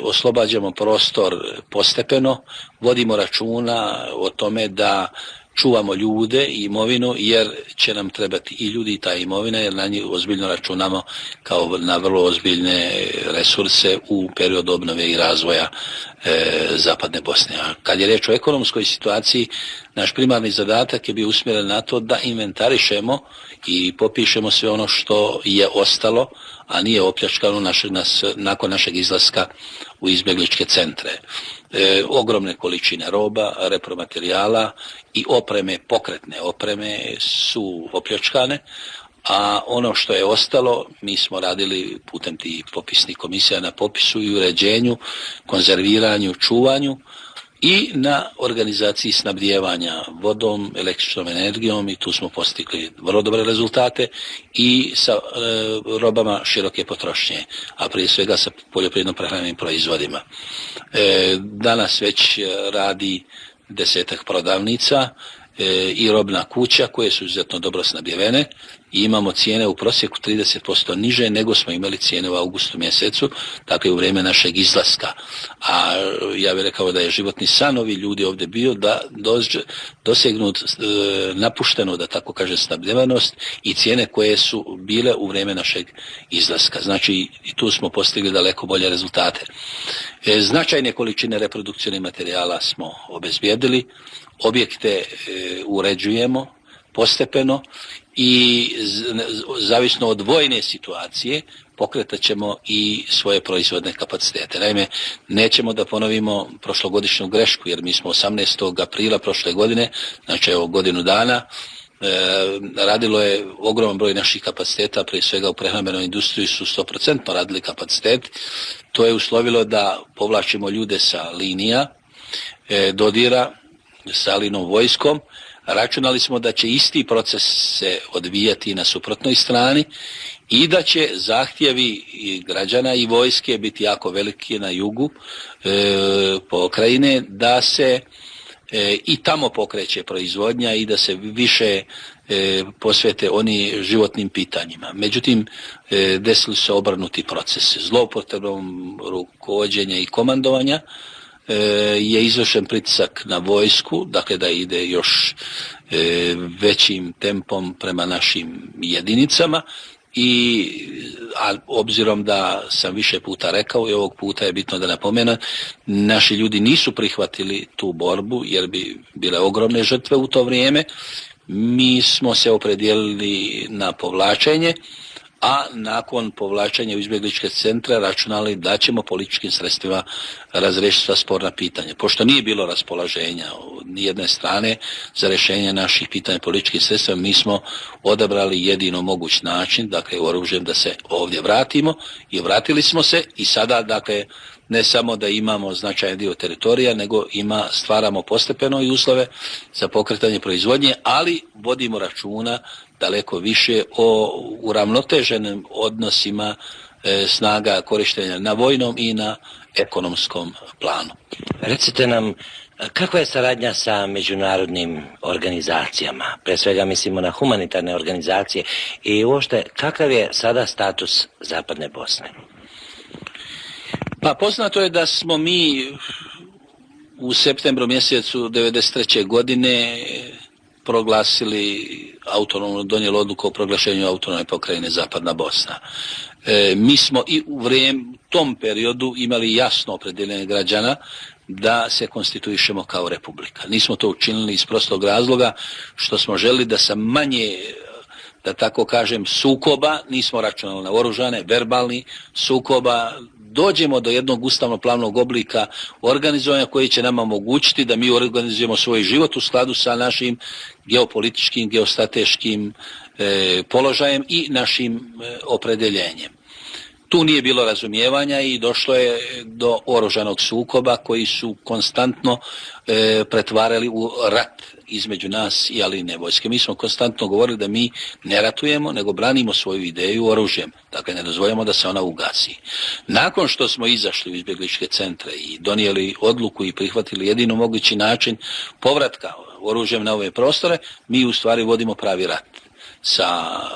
Oslobađamo prostor postepeno, vodimo računa o tome da čuvamo ljude i imovinu, jer će nam trebati i ljudi i ta imovina, jer na njih ozbiljno računamo kao na vrlo ozbiljne resurse u periodu obnove i razvoja Zapadne Bosne. A kad je riječ o ekonomskoj situaciji, naš primarni zadatak je bio usmjeren na to da inventarišemo i popišemo sve ono što je ostalo, a nije opljačkano nakon našeg izlaska u izbjegličke centre. Ogromne količine roba, repromaterijala i opreme, pokretne opreme su opljačkane, a ono što je ostalo mi smo radili putem tih popisnih komisija na popisu i uređenju, konzerviranju, čuvanju i na organizaciji snabdijevanja vodom, električnom energijom, i tu smo postigli vrlo dobre rezultate, i sa robama široke potrošnje, a prije svega sa poljoprivredno-prehrambenim proizvodima. Danas već radi 10-ak prodavnica i robna kuća koje su izuzetno dobro snabdjevene i imamo cijene u prosjeku 30% niže nego smo imali cijene u augustu mjesecu, dakle u vrijeme našeg izlaska. A ja bih rekao da je životni san ovih ljudi ovdje bio da dosegnu napuštenu, da tako kaže, snabdjevanost i cijene koje su bile u vrijeme našeg izlaska. Znači i tu smo postigli daleko bolje rezultate. Značajne količine reprodukcionih materijala smo obezbijedili, objekte uređujemo postepeno i zavisno od vojne situacije pokretat ćemo i svoje proizvodne kapacitete. Naime, nećemo da ponovimo prošlogodišnju grešku, jer mi smo 18. aprila prošle godine, znači evo godinu dana, radilo je ogroman broj naših kapaciteta, prije svega u prehrambenoj industriji su 100% radili kapacitet. To je uslovilo da povlačimo ljude sa linija dodira sa linom vojskom. Računali smo da će isti proces se odvijati na suprotnoj strani i da će zahtjevi građana i vojske biti jako veliki na jugu pokrajine, da se i tamo pokreće proizvodnja i da se više posvete oni životnim pitanjima. Međutim, desili su se obrnuti procesi. Zloupotrebom rukovođenja i komandovanja je izvršen pritisak na vojsku, dakle da ide još većim tempom prema našim jedinicama, a obzirom da sam više puta rekao i ovog puta je bitno da napomenem, naši ljudi nisu prihvatili tu borbu jer bi bile ogromne žrtve u to vrijeme. Mi smo se opredijelili na povlačenje, a nakon povlačenja u izbjegličke centre računali da ćemo političkim sredstvima razriješiti sva sporna pitanja. Pošto nije bilo raspoloženja od nijedne strane za rješenje naših pitanja političkim sredstvima, mi smo odabrali jedino moguć način, dakle oružjem, da se ovdje vratimo, i vratili smo se i sada, dakle, ne samo da imamo značajan dio teritorija, nego stvaramo postepeno i uslove za pokretanje proizvodnje, ali vodimo računa daleko više o uravnoteženim odnosima snaga korištenja na vojnom i na ekonomskom planu.
Recite nam, kakva je saradnja sa međunarodnim organizacijama? Pre svega mislimo na humanitarne organizacije i uopšte kakav je sada status Zapadne Bosne?
Pa poznato je da smo mi u septembru mjesecu 1993. godine donijeli odluku o proglašenju autonomne pokrajine Zapadna Bosna. Mi smo i u tom periodu imali jasno opredjeljenje građana da se konstituišemo kao republika. Nismo to učinili iz prostog razloga što smo želili da sa manje, da tako kažem, sukoba, nismo računali na oružane, verbalni sukoba, dođemo do jednog ustavno-pravnog oblika organizovanja koji će nama omogućiti da mi organizujemo svoj život u skladu sa našim geopolitičkim, geostrateškim položajem i našim opredeljenjem. tu nije bilo razumijevanja i došlo je do oružanog sukoba koji su konstantno pretvarali u rat između nas i Aline vojske. Mi smo konstantno govorili da mi ne ratujemo, nego branimo svoju ideju oružjem. Dakle, ne dozvoljamo da se ona ugasi. Nakon što smo izašli u izbjegličke centre i donijeli odluku i prihvatili jedino mogući način povratka oružjem na ove prostore, mi u stvari vodimo pravi rat sa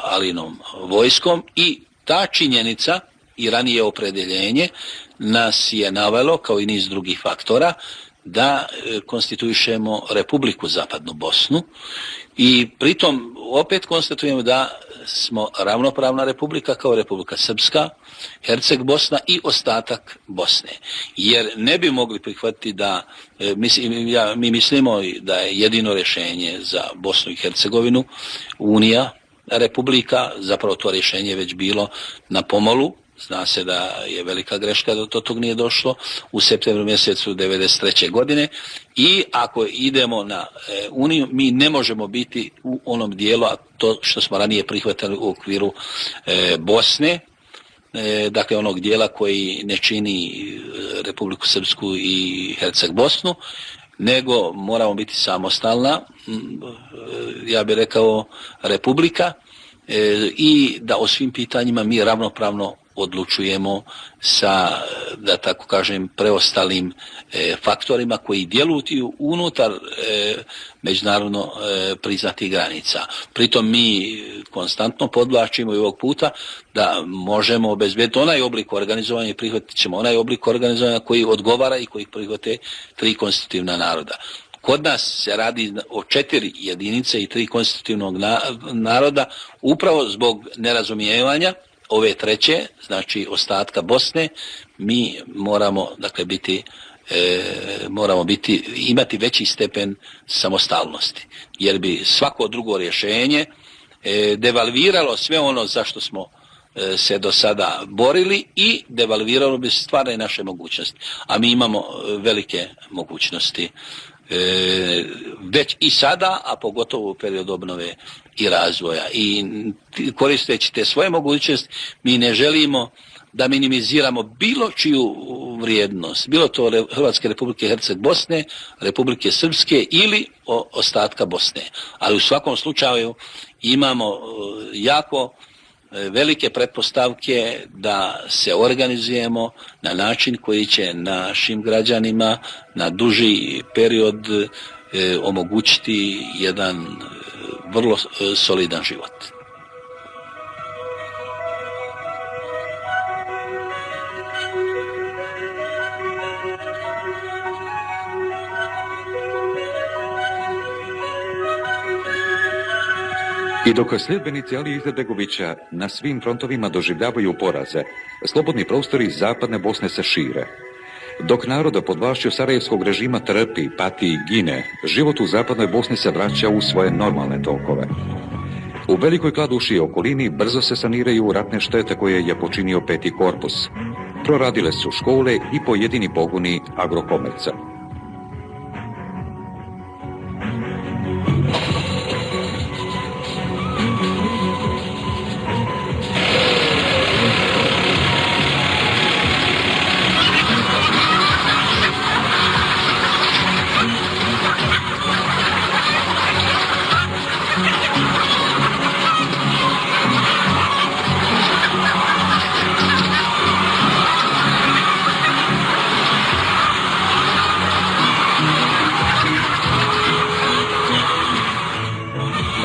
Alinom vojskom i ta činjenica i ranije opredjeljenje nas je navelo, kao i niz drugih faktora, da konstituišemo Republiku Zapadnu Bosnu i pritom opet konstatujemo da smo ravnopravna republika kao Republika Srpska, Herceg Bosna i ostatak Bosne. Jer ne bi mogli prihvatiti da, mi mislimo da je jedino rješenje za Bosnu i Hercegovinu Unija Republika, zapravo to rješenje je već bilo na pomolu. Zna se da je velika greška da do tog nije došlo u septembru mjesecu 1993. godine i ako idemo na Uniju, mi ne možemo biti u onom dijelu, a to što smo ranije prihvatili u okviru Bosne, dakle onog dijela koji ne čini Republiku Srpsku i Herceg Bosnu, nego moramo biti samostalna, ja bih rekao republika, i da o svim pitanjima mi ravnopravno odlučujemo sa, da tako kažem, preostalim faktorima koji djeluju unutar međunarodno priznatih granica. Pritom mi konstantno podvlačimo i ovog puta da možemo obezbediti onaj oblik organizovanja i prihvatit ćemo onaj oblik organizovanja koji odgovara i koji prihvate 3 konstitutivna naroda. Kod nas se radi o 4 jedinice i 3 konstitutivnog naroda upravo zbog nerazumijevanja ove treće, znači ostatka Bosne. Mi moramo, dakle, imati veći stepen samostalnosti, jer bi svako drugo rješenje devalviralo sve ono za što smo se do sada borili i devalviralo bi stvarne naše mogućnosti. A mi imamo velike mogućnosti već i sada, a pogotovo u periodu obnove i razvoja. I koristeći te svoje mogućnosti, mi ne želimo da minimiziramo bilo čiju vrijednost, bilo to Hrvatske Republike Herceg Bosne, Republike Srpske ili ostatka Bosne. Ali u svakom slučaju imamo jako velike pretpostavke da se organizujemo na način koji će našim građanima na duži period omogućiti jedan vrlo solidan život.
I dok sljedbenici Alije Izetbegovića na svim frontovima doživljavaju poraze, slobodni prostori zapadne Bosne se šire. Dok naroda pod vlašću sarajevskog režima trpi, pati i gine, život u zapadnoj Bosni se vraća u svoje normalne tokove. U Velikoj Kladuši i okolini brzo se saniraju ratne štete koje je počinio 5. korpus. Proradile su škole i pojedini pogoni Agrokomerca.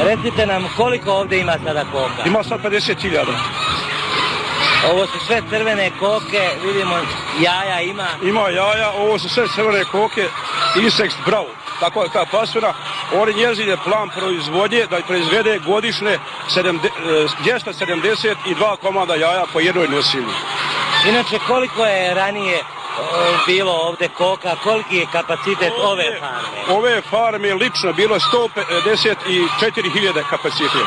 Recite nam koliko ovdje ima sada koka?
Ima sad 50.000.
Ovo su sve crvene koke, vidimo jaja ima.
Ima jaja, ovo su sve crvene koke, Insect Bravo, tako je ta pasvina. On njezin je plan proizvodnje da proizvede godišnje 272 komada jaja po jednoj nosilji.
Inače, koliko je ranije bilo ovdje koka, koliki je kapacitet ove farme?
Ove farme lično bilo 154.000 kapacitet.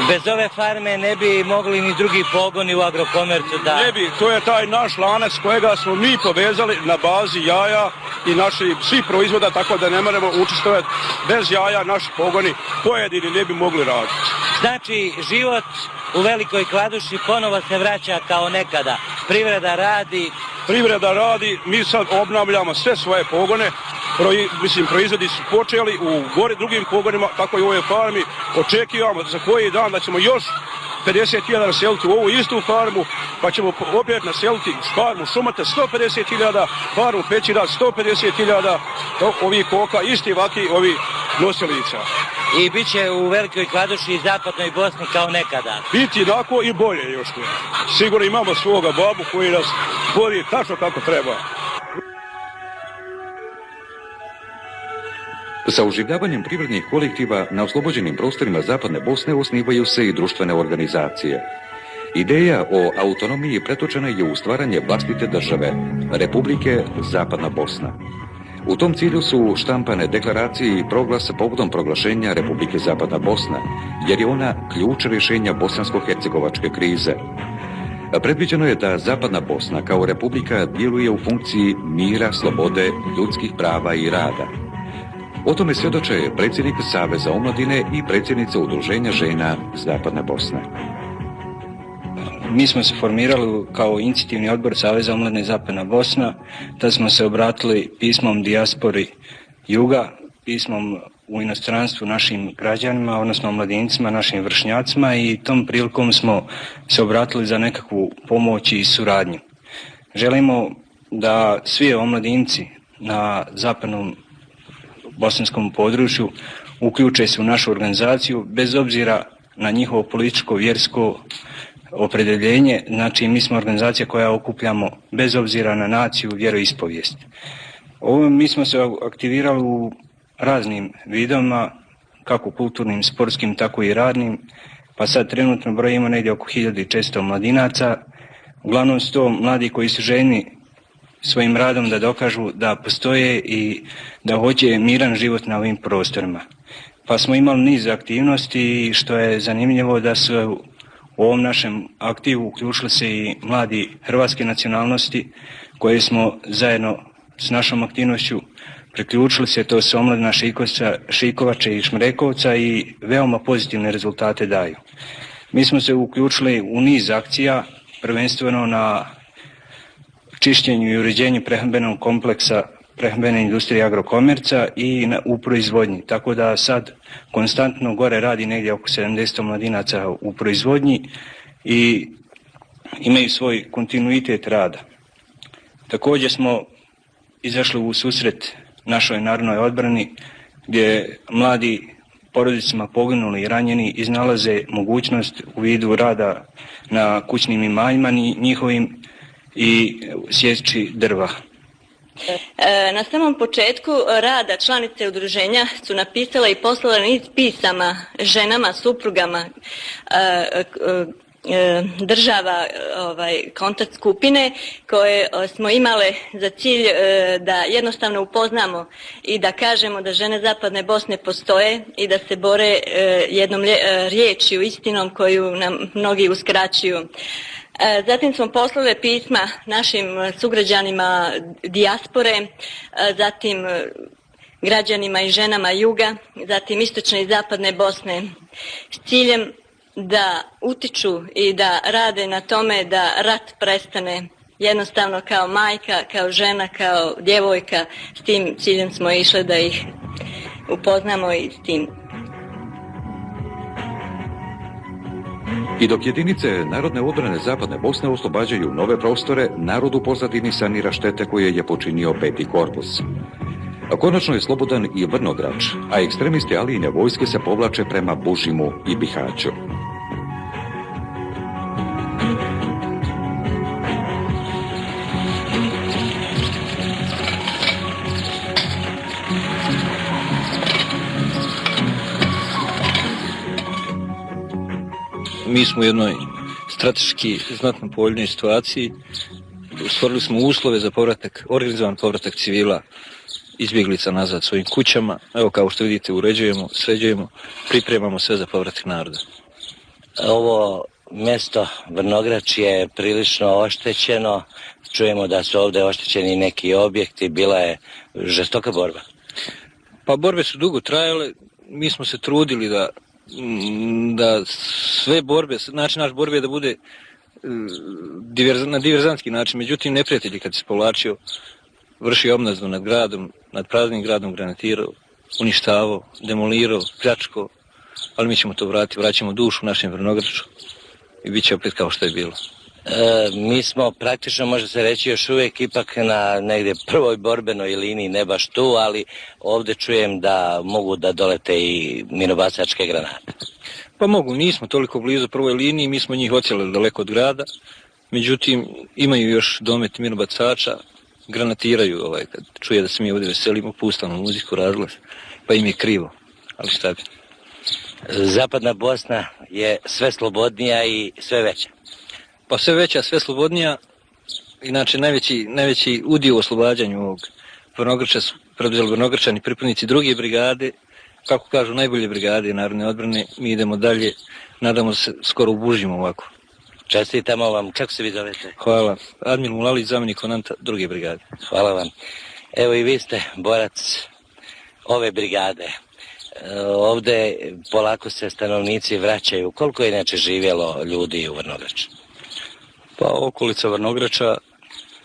Bez ove farme ne bi mogli ni drugi pogoni u Agrokomercu da...
Ne bi, to je taj naš lanac kojega smo mi povezali na bazi jaja i naši svi proizvoda, tako da ne moramo učestvovati. Bez jaja naši pogoni pojedini ne bi mogli raditi.
Znači, život u Velikoj Kladuši ponovo se vraća kao nekada. Privreda radi.
Privreda radi, mi sad obnavljamo sve svoje pogone, proizvodi su počeli u gore drugim pogonima, tako i u ovoj farmi. Očekivamo za koji dan da ćemo još 50.000 naseliti u ovu istu farmu, pa ćemo opet naseliti farmu Šumate 150.000, farmu Pećina 150.000, ovih koka, isti vaki, ovi nosilica.
I bit će u Velikoj Kladuši i Zapadnoj Bosni kao nekada.
Biti tako i bolje još. Sigurno imamo svoga babu koji nas vodi tačno kako treba.
Sa oživljavanjem privrednih kolektiva na oslobođenim prostorima Zapadne Bosne osnivaju se i društvene organizacije. Ideja o autonomiji pretočena je u stvaranje vlastite države, Republike Zapadna Bosna. U tom cilju su štampane deklaracije i proglas povodom proglašenja Republike Zapadna Bosna, jer je ona ključ rješenja bosansko-hercegovačke krize. Predviđeno je da Zapadna Bosna kao republika djeluje u funkciji mira, slobode, ljudskih prava i rada. O tome svjedoče predsjednik Saveza omladine i predsjednica Udruženja žena Zapadne Bosne.
Mi smo se formirali kao inicijativni odbor Saveza omladine Zapadna Bosna, da smo se obratili pismom dijaspori Juga, pismom u inostranstvu našim građanima, odnosno omladincima, našim vršnjacima, i tom prilikom smo se obratili za nekakvu pomoć i suradnju. Želimo da svi omladinci na zapadnom bosanskom području uključe se u našu organizaciju bez obzira na njihovo političko, vjersko opredjeljenje. Znači, mi smo organizacija koja okupljamo bez obzira na naciju, vjeroispovijest. Mi smo se aktivirali u raznim vidovima, kako kulturnim, sportskim, tako i radnim, pa sad trenutno brojimo negdje oko 1400 mladinaca. Uglavnom su to mladi koji su željni svojim radom da dokažu da postoje i da hoće miran život na ovim prostorima. Pa smo imali niz aktivnosti, što je zanimljivo da su u ovom našem aktivu uključili se i mladi hrvatske nacionalnosti koje smo zajedno s našom aktivnošću priključili se, to su omladina Šikovača i Šmrekovca, i veoma pozitivne rezultate daju. Mi smo se uključili u niz akcija, prvenstveno na čišćenju i uređenju prehrambenog kompleksa prehrambene industrije Agrokomerca i u proizvodnji. Tako da sad konstantno gore radi negdje oko 70 mladinaca u proizvodnji i imaju svoj kontinuitet rada. Također smo izašli u susret našoj narodnoj odbrani gdje mladi porodicama poginuli i ranjeni iznalaze mogućnost u vidu rada na kućnim imanjima njihovim i sjeći drva.
Na samom početku rada članice udruženja su napisale i poslale niz pisama ženama, suprugama država kontakt skupine koje smo imale za cilj da jednostavno upoznamo i da kažemo da žene Zapadne Bosne postoje i da se bore jednom riječju, istinom koju nam mnogi uskraćuju. Zatim smo poslale pisma našim sugrađanima dijaspore, zatim građanima i ženama Juga, zatim istočne i zapadne Bosne s ciljem da utiču i da rade na tome da rat prestane. Jednostavno kao majka, kao žena, kao djevojka, s tim ciljem smo išli da ih upoznamo i s tim.
I dok jedinice Narodne odbrane Zapadne Bosne oslobađaju nove prostore, narod u pozadini sanira štete koje je počinio 5. korpus. Konačno je slobodan i Vrnograč, a ekstremisti Alijine vojske se povlače prema Bužimu i Bihaću.
Mi smo u jednoj strateški znatno povoljnoj situaciji. Stvorili smo uslove za povratak, organizovan povratak civila, izbjeglica nazad svojim kućama. Evo, kao što vidite, uređujemo, sređujemo, pripremamo sve za povratak naroda.
Ovo mjesto Vrnograč je prilično oštećeno. Čujemo da su ovdje oštećeni neki objekti. Bila je žestoka borba.
Pa borbe su dugo trajale. Mi smo se trudili da da sve borbe, način naš borbe je da bude na diverzantski način, međutim neprijatelj kad se povlačio, vršio obnazdu nad gradom, nad praznim gradom, granatirao, uništavao, demolirao, pljačkao, ali mi ćemo to vratiti, vraćamo dušu našem Vrnograču i bit će opet kao što je bilo.
Mi smo praktično, može se reći, još uvijek ipak na negdje prvoj borbenoj liniji, ne baš tu, ali ovdje čujem da mogu da dolete i minobacačke granate.
Pa mogu, nismo toliko blizu prvoj liniji, mi smo njih ocjelili daleko od grada, međutim imaju još domet minobacača, granatiraju, kad čuje da se mi ovdje veselimo, pustamo muziku, razglas, pa im je krivo, ali šta bi.
Zapadna Bosna je sve slobodnija i sve veća.
Pa sve veća, sve slobodnija, inače najveći udio u oslobađanju ovog Vrnograča su preduzeli Vrnogračani, pripadnici druge brigade, kako kažu najbolje brigade narodne odbrane, mi idemo dalje, nadamo se skoro ubužimo ovako.
Čestitamo vam, kako se vi zovete?
Hvala, Admir Mulalić, zamjenik komandanta druge brigade.
Hvala vam. Evo i vi ste borac ove brigade. Ovdje polako se stanovnici vraćaju. Koliko je inače živjelo ljudi u Vrnograču?
Pa okolica Vrnograča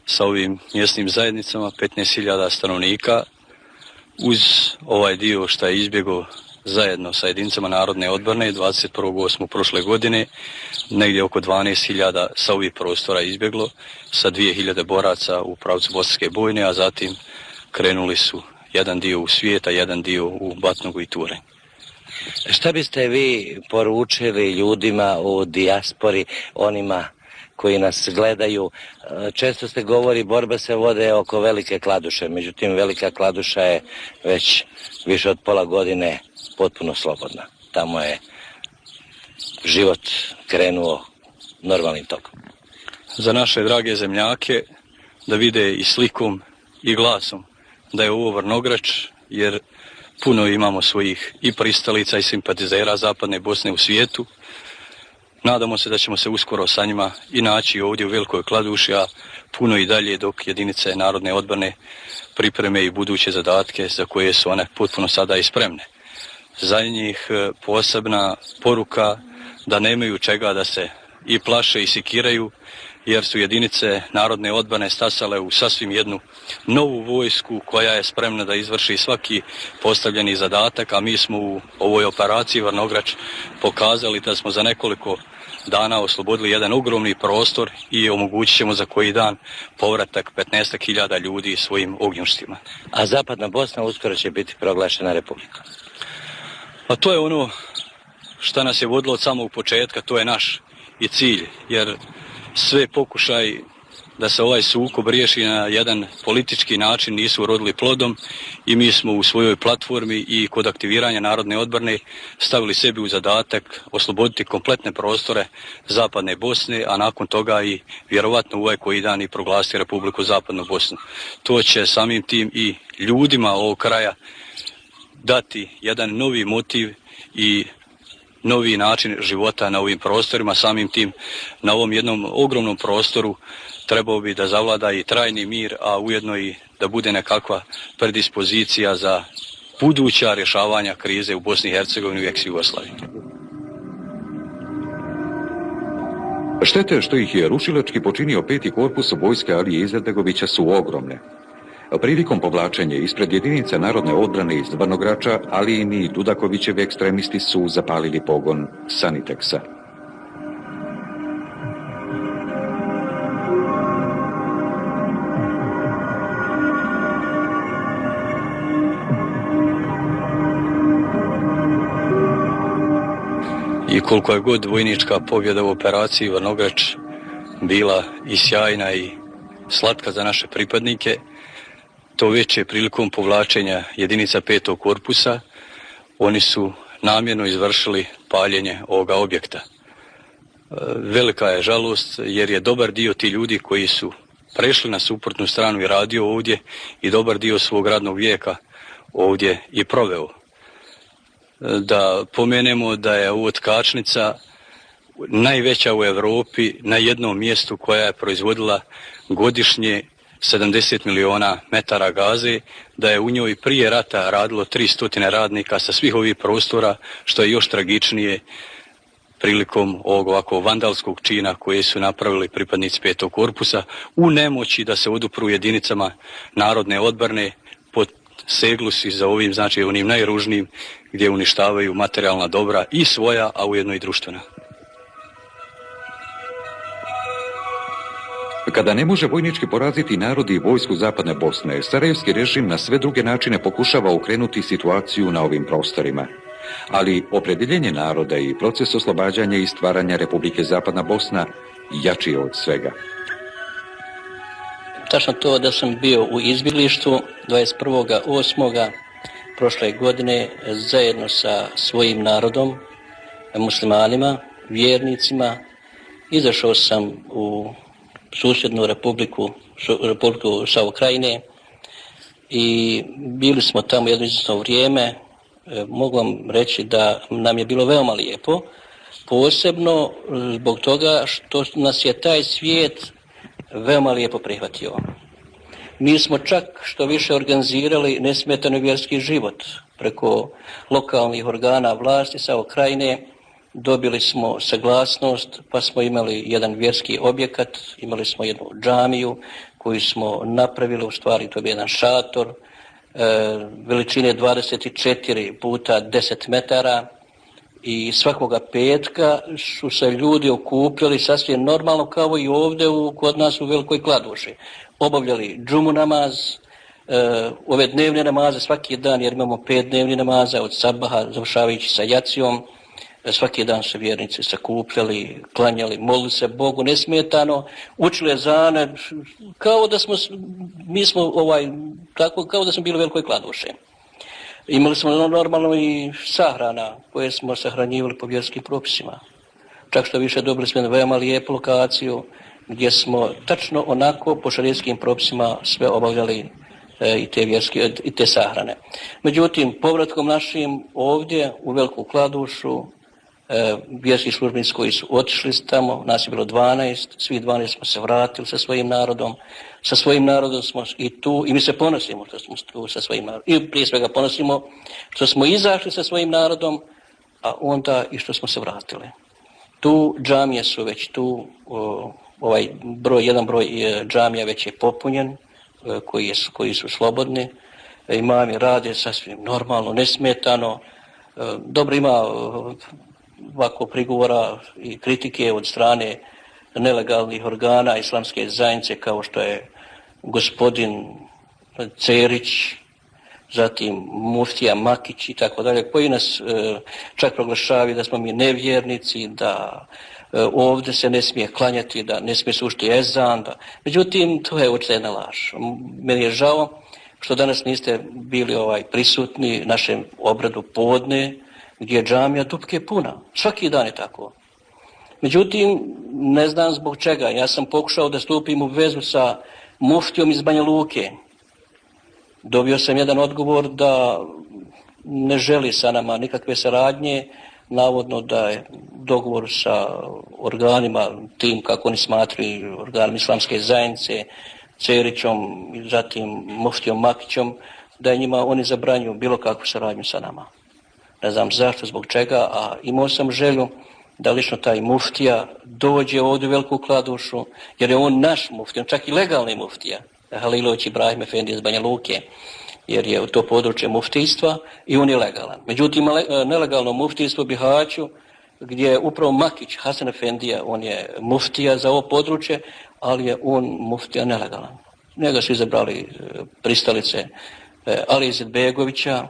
sa ovim mjesnim zajednicama 15.000 stanovnika, uz ovaj dio što je izbjegao zajedno sa jedinicama narodne odbrane 21.8. prošle godine, negdje oko 12.000 sa ovih prostora izbjeglo, sa 2.000 boraca u pravcu Bosanske bojne, a zatim krenuli su jedan dio u Svijet, a jedan dio u Batnogu i Turanj.
Šta biste vi poručili ljudima u dijaspori, onima koji nas gledaju? Često se govori, borba se vode oko Velike Kladuše, međutim Velika Kladuša je već više od pola godine potpuno slobodna. Tamo je život krenuo normalnim tokom.
Za naše drage zemljake da vide i slikom i glasom da je ovo Vrnograč, jer puno imamo svojih i pristalica i simpatizera Zapadne Bosne u svijetu. Nadamo se da ćemo se uskoro sa njima i naći ovdje u Velikoj Kladuši, a puno i dalje dok jedinice narodne odbrane pripreme i buduće zadatke za koje su one potpuno sada i spremne. Za njih posebna poruka da nemaju čega da se i plaše i sikiraju, jer su jedinice narodne odbrane stasale u sasvim jednu novu vojsku koja je spremna da izvrši svaki postavljeni zadatak, a mi smo u ovoj operaciji Vrnograč pokazali da smo za nekoliko dana oslobodili jedan ogromni prostor i omogućit ćemo za koji dan povratak 15.000 ljudi svojim ognjištima.
A Zapadna Bosna uskoro će biti proglašena republika.
A to je ono što nas je vodilo od samog početka, to je naš i cilj, jer sve pokušaj da se ovaj sukob riješi na jedan politički način nisu urodili plodom i mi smo u svojoj platformi i kod aktiviranja narodne odbrane stavili sebi u zadatak osloboditi kompletne prostore Zapadne Bosne, a nakon toga i vjerovatno u ovaj koji dan i proglasiti Republiku Zapadnu Bosnu. To će samim tim i ljudima ovog kraja dati jedan novi motiv i novi način života na ovim prostorima, samim tim na ovom jednom ogromnom prostoru trebao bi da zavlada i trajni mir, a ujedno i da bude nekakva predispozicija za buduća rješavanja krize u Bosni i Hercegovini i ex-Jugoslaviji.
Štete što ih je rušilački počinio 5. korpus vojske Alije Izetbegovića su ogromne. Prilikom povlačenja ispred jedinica narodne odbrane iz Vrnograča, Alijini i Dudakovićevi ekstremisti su zapalili pogon Saniteksa.
I koliko je god vojnička pobjeda u operaciji Vrnograč bila i sjajna i slatka za naše pripadnike, to već je prilikom povlačenja jedinica 5. korpusa, oni su namjerno izvršili paljenje ovoga objekta. Velika je žalost jer je dobar dio ti ljudi koji su prešli na suprotnu stranu i radio ovdje i dobar dio svog radnog vijeka ovdje i proveo. Da pomenemo da je ovo tkačnica najveća u Europi na jednom mjestu koja je proizvodila godišnje 70 miliona metara gaze, da je u njoj prije rata radilo 300 radnika sa svih ovih prostora, što je još tragičnije prilikom ovog ovako vandalskog čina koje su napravili pripadnici 5. korpusa u nemoći da se odupru jedinicama narodne odbrane, posegli su za ovim, znači onim najružnijim gdje uništavaju materijalna dobra i svoja, a ujedno i društvena.
Kada ne može vojnički poraziti narod i vojsku Zapadne Bosne, sarajevski režim na sve druge načine pokušava okrenuti situaciju na ovim prostorima. Ali opredjeljenje naroda i proces oslobađanja i stvaranja Republike Zapadna Bosna jači je od svega.
Tačno to da sam bio u izbjeglištvu 21.8. prošle godine zajedno sa svojim narodom, muslimanima, vjernicima, izašao sam u susjednu Republiku Sao Krajine i bili smo tamo jedno izvjesno vrijeme. Mogu vam reći da nam je bilo veoma lijepo, posebno zbog toga što nas je taj svijet veoma lijepo prihvatio. Mi smo čak što više organizirali nesmetani vjerski život preko lokalnih organa vlasti Sao Krajine. Dobili smo saglasnost, pa smo imali jedan vjerski objekat, imali smo jednu džamiju koju smo napravili, u stvari to je jedan šator, veličine 24 puta 10 metara i svakoga petka su se ljudi okupljali sasvim normalno kao i ovdje kod nas u Velikoj Kladuši. Obavljali džumu namaz, ove dnevne namaze svaki dan, jer imamo 5 dnevnih namaza od sabaha završavajući sa jacijom. Svaki dan su vjernici sakupljali, klanjali, molili se Bogu nesmetano, učili ezane, kao da smo, tako kao da smo bili u Velikoj Kladuši. Imali smo normalno i sahrana koje smo sahranjivali po vjerskim propisima. Čak što više dobili smo veoma lijepu lokaciju gdje smo tačno onako po šarijetskim propisima sve obavljali i te sahrane. Međutim, povratkom našim ovdje u Veliku Kladušu, vjerski službenici koji su otišli tamo, nas je bilo 12, svi 12 smo se vratili sa svojim narodom. Sa svojim narodom smo i tu, i mi se ponosimo što smo tu sa svojim narodom. I prije svega ponosimo što smo izašli sa svojim narodom, a onda i što smo se vratili. Tu džamije su već tu, jedan broj džamija već je popunjen, koji su slobodni. Imami rade sasvim normalno, nesmetano. Dobro, ima ovako prigovora i kritike od strane nelegalnih organa islamske zajednice kao što je gospodin Cerić, zatim muftija Makić i tako dalje, koji nas čak proglašavaju da smo mi nevjernici, da ovdje se ne smije klanjati, da ne smije slušati ezan. Međutim, to je očito jedna laž. Meni je žao što danas niste bili prisutni našem obradu podne, gdje je džamija dupke puna. Svaki dan je tako. Međutim, ne znam zbog čega. Ja sam pokušao da stupim u vezu sa muftijom iz Banja Luke. Dobio sam jedan odgovor da ne želi sa nama nikakve saradnje, navodno da je dogovor sa organima, tim kako oni smatraju, organom islamske zajednice, Cerićom i zatim muftijom Makićom, da je njima oni zabranjuju bilo kakvu saradnju sa nama. Ne znam zašto, zbog čega, a imao sam želju da lično taj muftija dođe ovdje u Veliku Kladušu, jer je on naš muftija, čak i legalni muftija, Halilović Ibrahim Efendi iz Banja Luke, jer je to područje muftijstva i on je legalan. Međutim, nelegalno muftijstvo u Bihaću, gdje je upravo Makić, Hasan Efendija, on je muftija za ovo područje, ali je on muftija nelegalan. Njega su izabrali pristalice Ali Izetbegovića,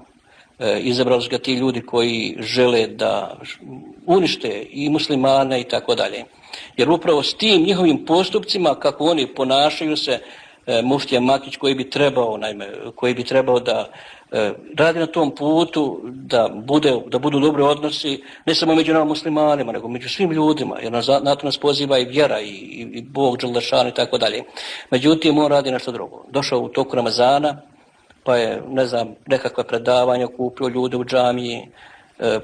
izabrali su ga ti ljudi koji žele da unište i muslimane i tako dalje. Jer upravo s tim njihovim postupcima, kako oni ponašaju se, muftija Makić koji bi trebao da radi na tom putu, da budu dobri odnosi, ne samo među nama muslimanima, nego među svim ljudima, jer na to nas poziva i vjera i Bog, Đelešan i tako dalje. Međutim, on radi nešto drugo. Došao u toku Ramazana, pa je, nekakva predavanja okupio ljude u džamiji,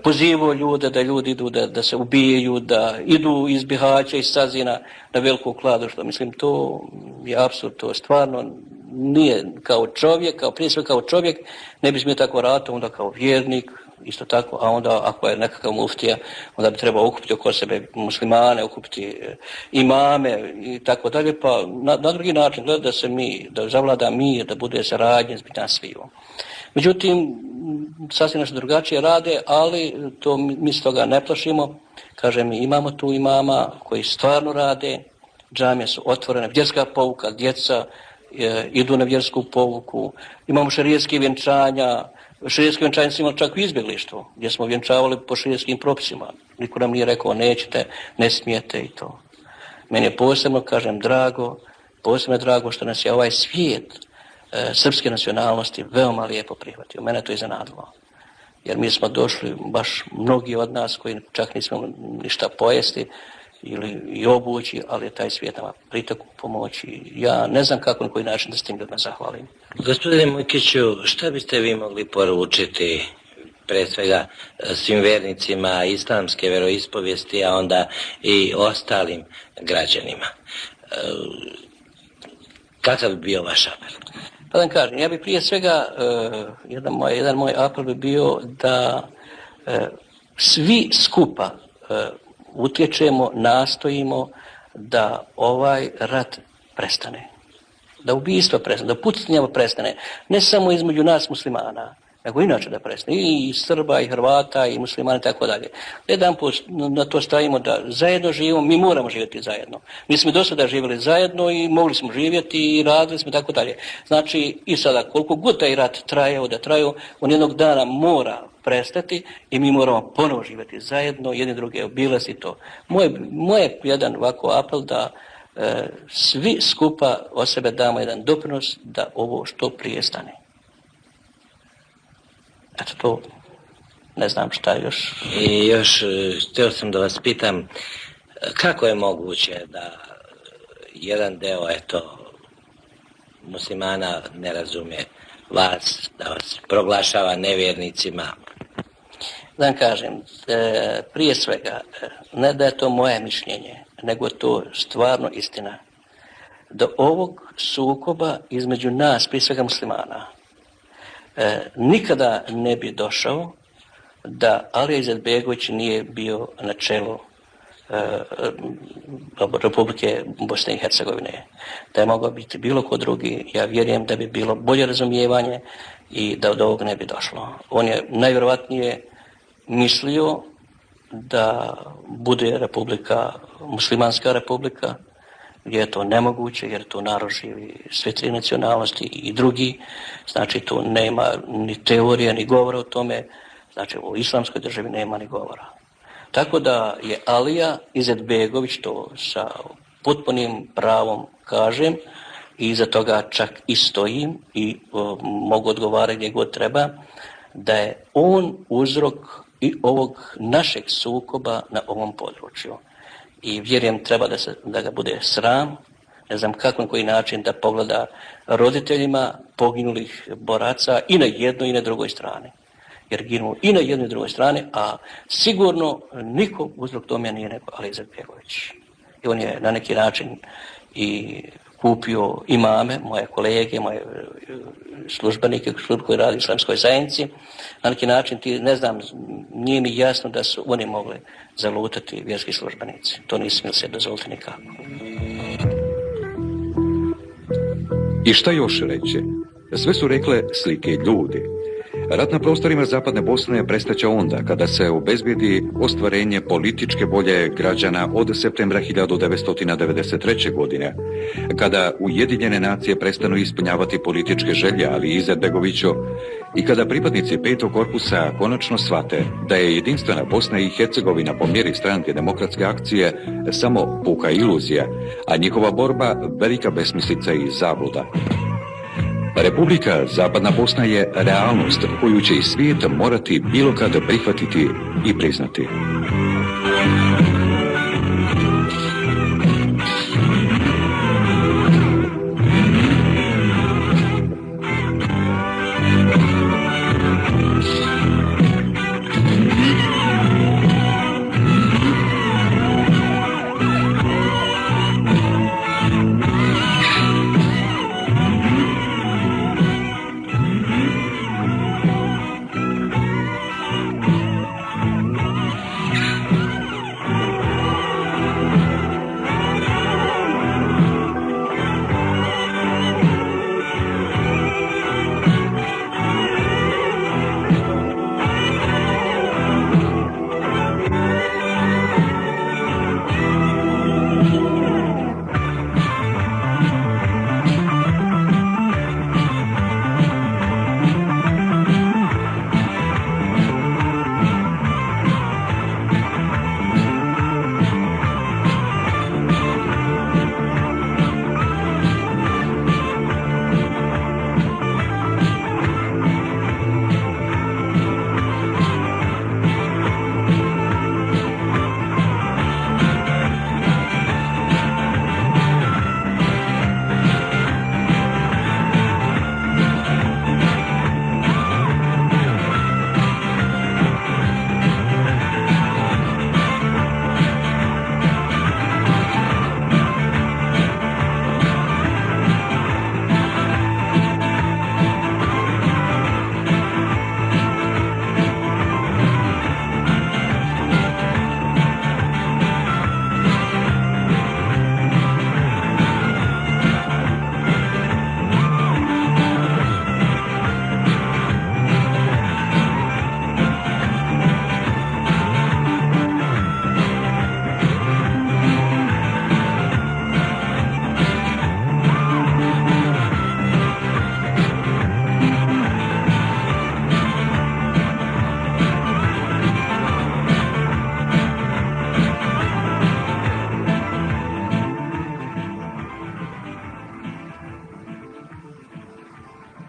pozivao ljude, da ljudi idu da se ubijaju, da idu iz Bihaća, iz Sazina na Veliko Kladušu. Mislim, to je apsurd, to stvarno nije kao čovjek, prije sve kao čovjek, ne bi smio tako raditi, onda kao vjernik, isto tako, a onda ako je nekakav muftija, onda bi trebao okupiti oko sebe muslimane, okupiti imame i tako dalje, pa na drugi način gleda da zavlada mir, da bude saradnje zbog sviju. Međutim, sasvim nešto drugačije rade, ali to mi s toga ne plašimo. Kažem, imamo tu imama koji stvarno rade, džamije su otvorene, vjerska pouka, djeca idu na vjersku pouku, imamo šerijatske vjenčanja, šerijatske vjenčanja smo imali čak u izbjeglištvu, gdje smo vjenčavali po šerijskim propisima. Niko nam nije rekao nećete, ne smijete i to. Meni je posebno, kažem, posebno drago što nas je ovaj svijet srpske nacionalnosti veoma lijepo prihvatio. Mene to iznenadilo. Jer mi smo došli, baš mnogi od nas koji čak nismo ništa pojesti ili i obući, ali je taj svijet nama pritaku pomoći. Ja ne znam kako, na koji način da s tim ljudima zahvalim.
Gospodine Mujkiću, šta biste vi mogli poručiti pre svega svim vernicima islamske veroispovijesti, a onda i ostalim građanima? Kakav bi bio vaš apel?
Pa da kažem, ja bi prije svega, jedan moj apel bi bio da svi skupa utječemo, nastojimo da ovaj rat prestane. Da ubistvo prestane, da pucnjava prestane. Ne samo između nas muslimana, nego inače da prestane. I Srba, i Hrvata, i muslimana i tako dalje. Jedan put na to stavimo da zajedno živimo, mi moramo živjeti zajedno. Mi smo do sada živjeli zajedno i mogli smo živjeti i radili smo i tako dalje. Znači i sada koliko god taj rat trajao, on jednog dana mora prestati i mi moramo ponovo živjeti zajedno, jedni druge obilaziti to. Moj je jedan ovako apel da svi skupa o sebe damo jedan doprinos da ovo što prije stane. Eto to, ne znam šta još.
I još, htio sam da vas pitam, kako je moguće da jedan deo, muslimana ne razumije vas, da vas proglašava nevjernicima?
Da vam kažem, prije svega, ne da je to moje mišljenje, nego to stvarno istina. Do ovog sukoba između nas, prije svega muslimana, nikada ne bi došao da Alija Izetbegović nije bio na čelu Republike Bosne i Hercegovine. Da je mogao biti bilo ko drugi, ja vjerujem da bi bilo bolje razumijevanje i da od ovog ne bi došlo. On je najvjerovatnije mislio da bude republika, muslimanska republika, gdje je to nemoguće, jer tu narod živi sve tri nacionalnosti i drugi, znači tu nema ni teorija, ni govora o tome, znači u islamskoj državi nema ni govora. Tako da je Alija Izetbegović, to sa potpunim pravom kažem, i iza toga čak i stojim i mogu odgovarati gdje god treba, da je on uzrok i ovog našeg sukoba na ovom području. I vjerujem treba da ga bude sram, ne znam kako na koji način da pogleda roditeljima poginulih boraca i na jednoj i na drugoj strani. Jer ginu i na jednoj i drugoj strani, a sigurno niko uzrok tome nije nego Alija Izetbegović. I on je na neki način i kupio imame, moje kolege, moje službenike koji radi u islamskoj zajednici. Na neki način, ne znam, nije mi jasno da su oni mogli zalutati vjerski službenici. To nisam smjeli se dozvoliti nikako.
I šta još reći? Sve su rekle slike ljudi. Rat na prostorima Zapadne Bosne prestaće onda kada se obezbijedi ostvarenje političke volje građana od septembra 1993. godine, kada Ujedinjene nacije prestanu ispunjavati političke želje Ali Izetbegoviću i kada pripadnici petog korpusa konačno shvate da je jedinstvena Bosna i Hercegovina po mjeri Stranke demokratske akcije samo puka iluzija, a njihova borba velika besmislica i zabluda. Republika Zapadna Bosna je realnost koju će i svijet morati bilo kada prihvatiti i priznati.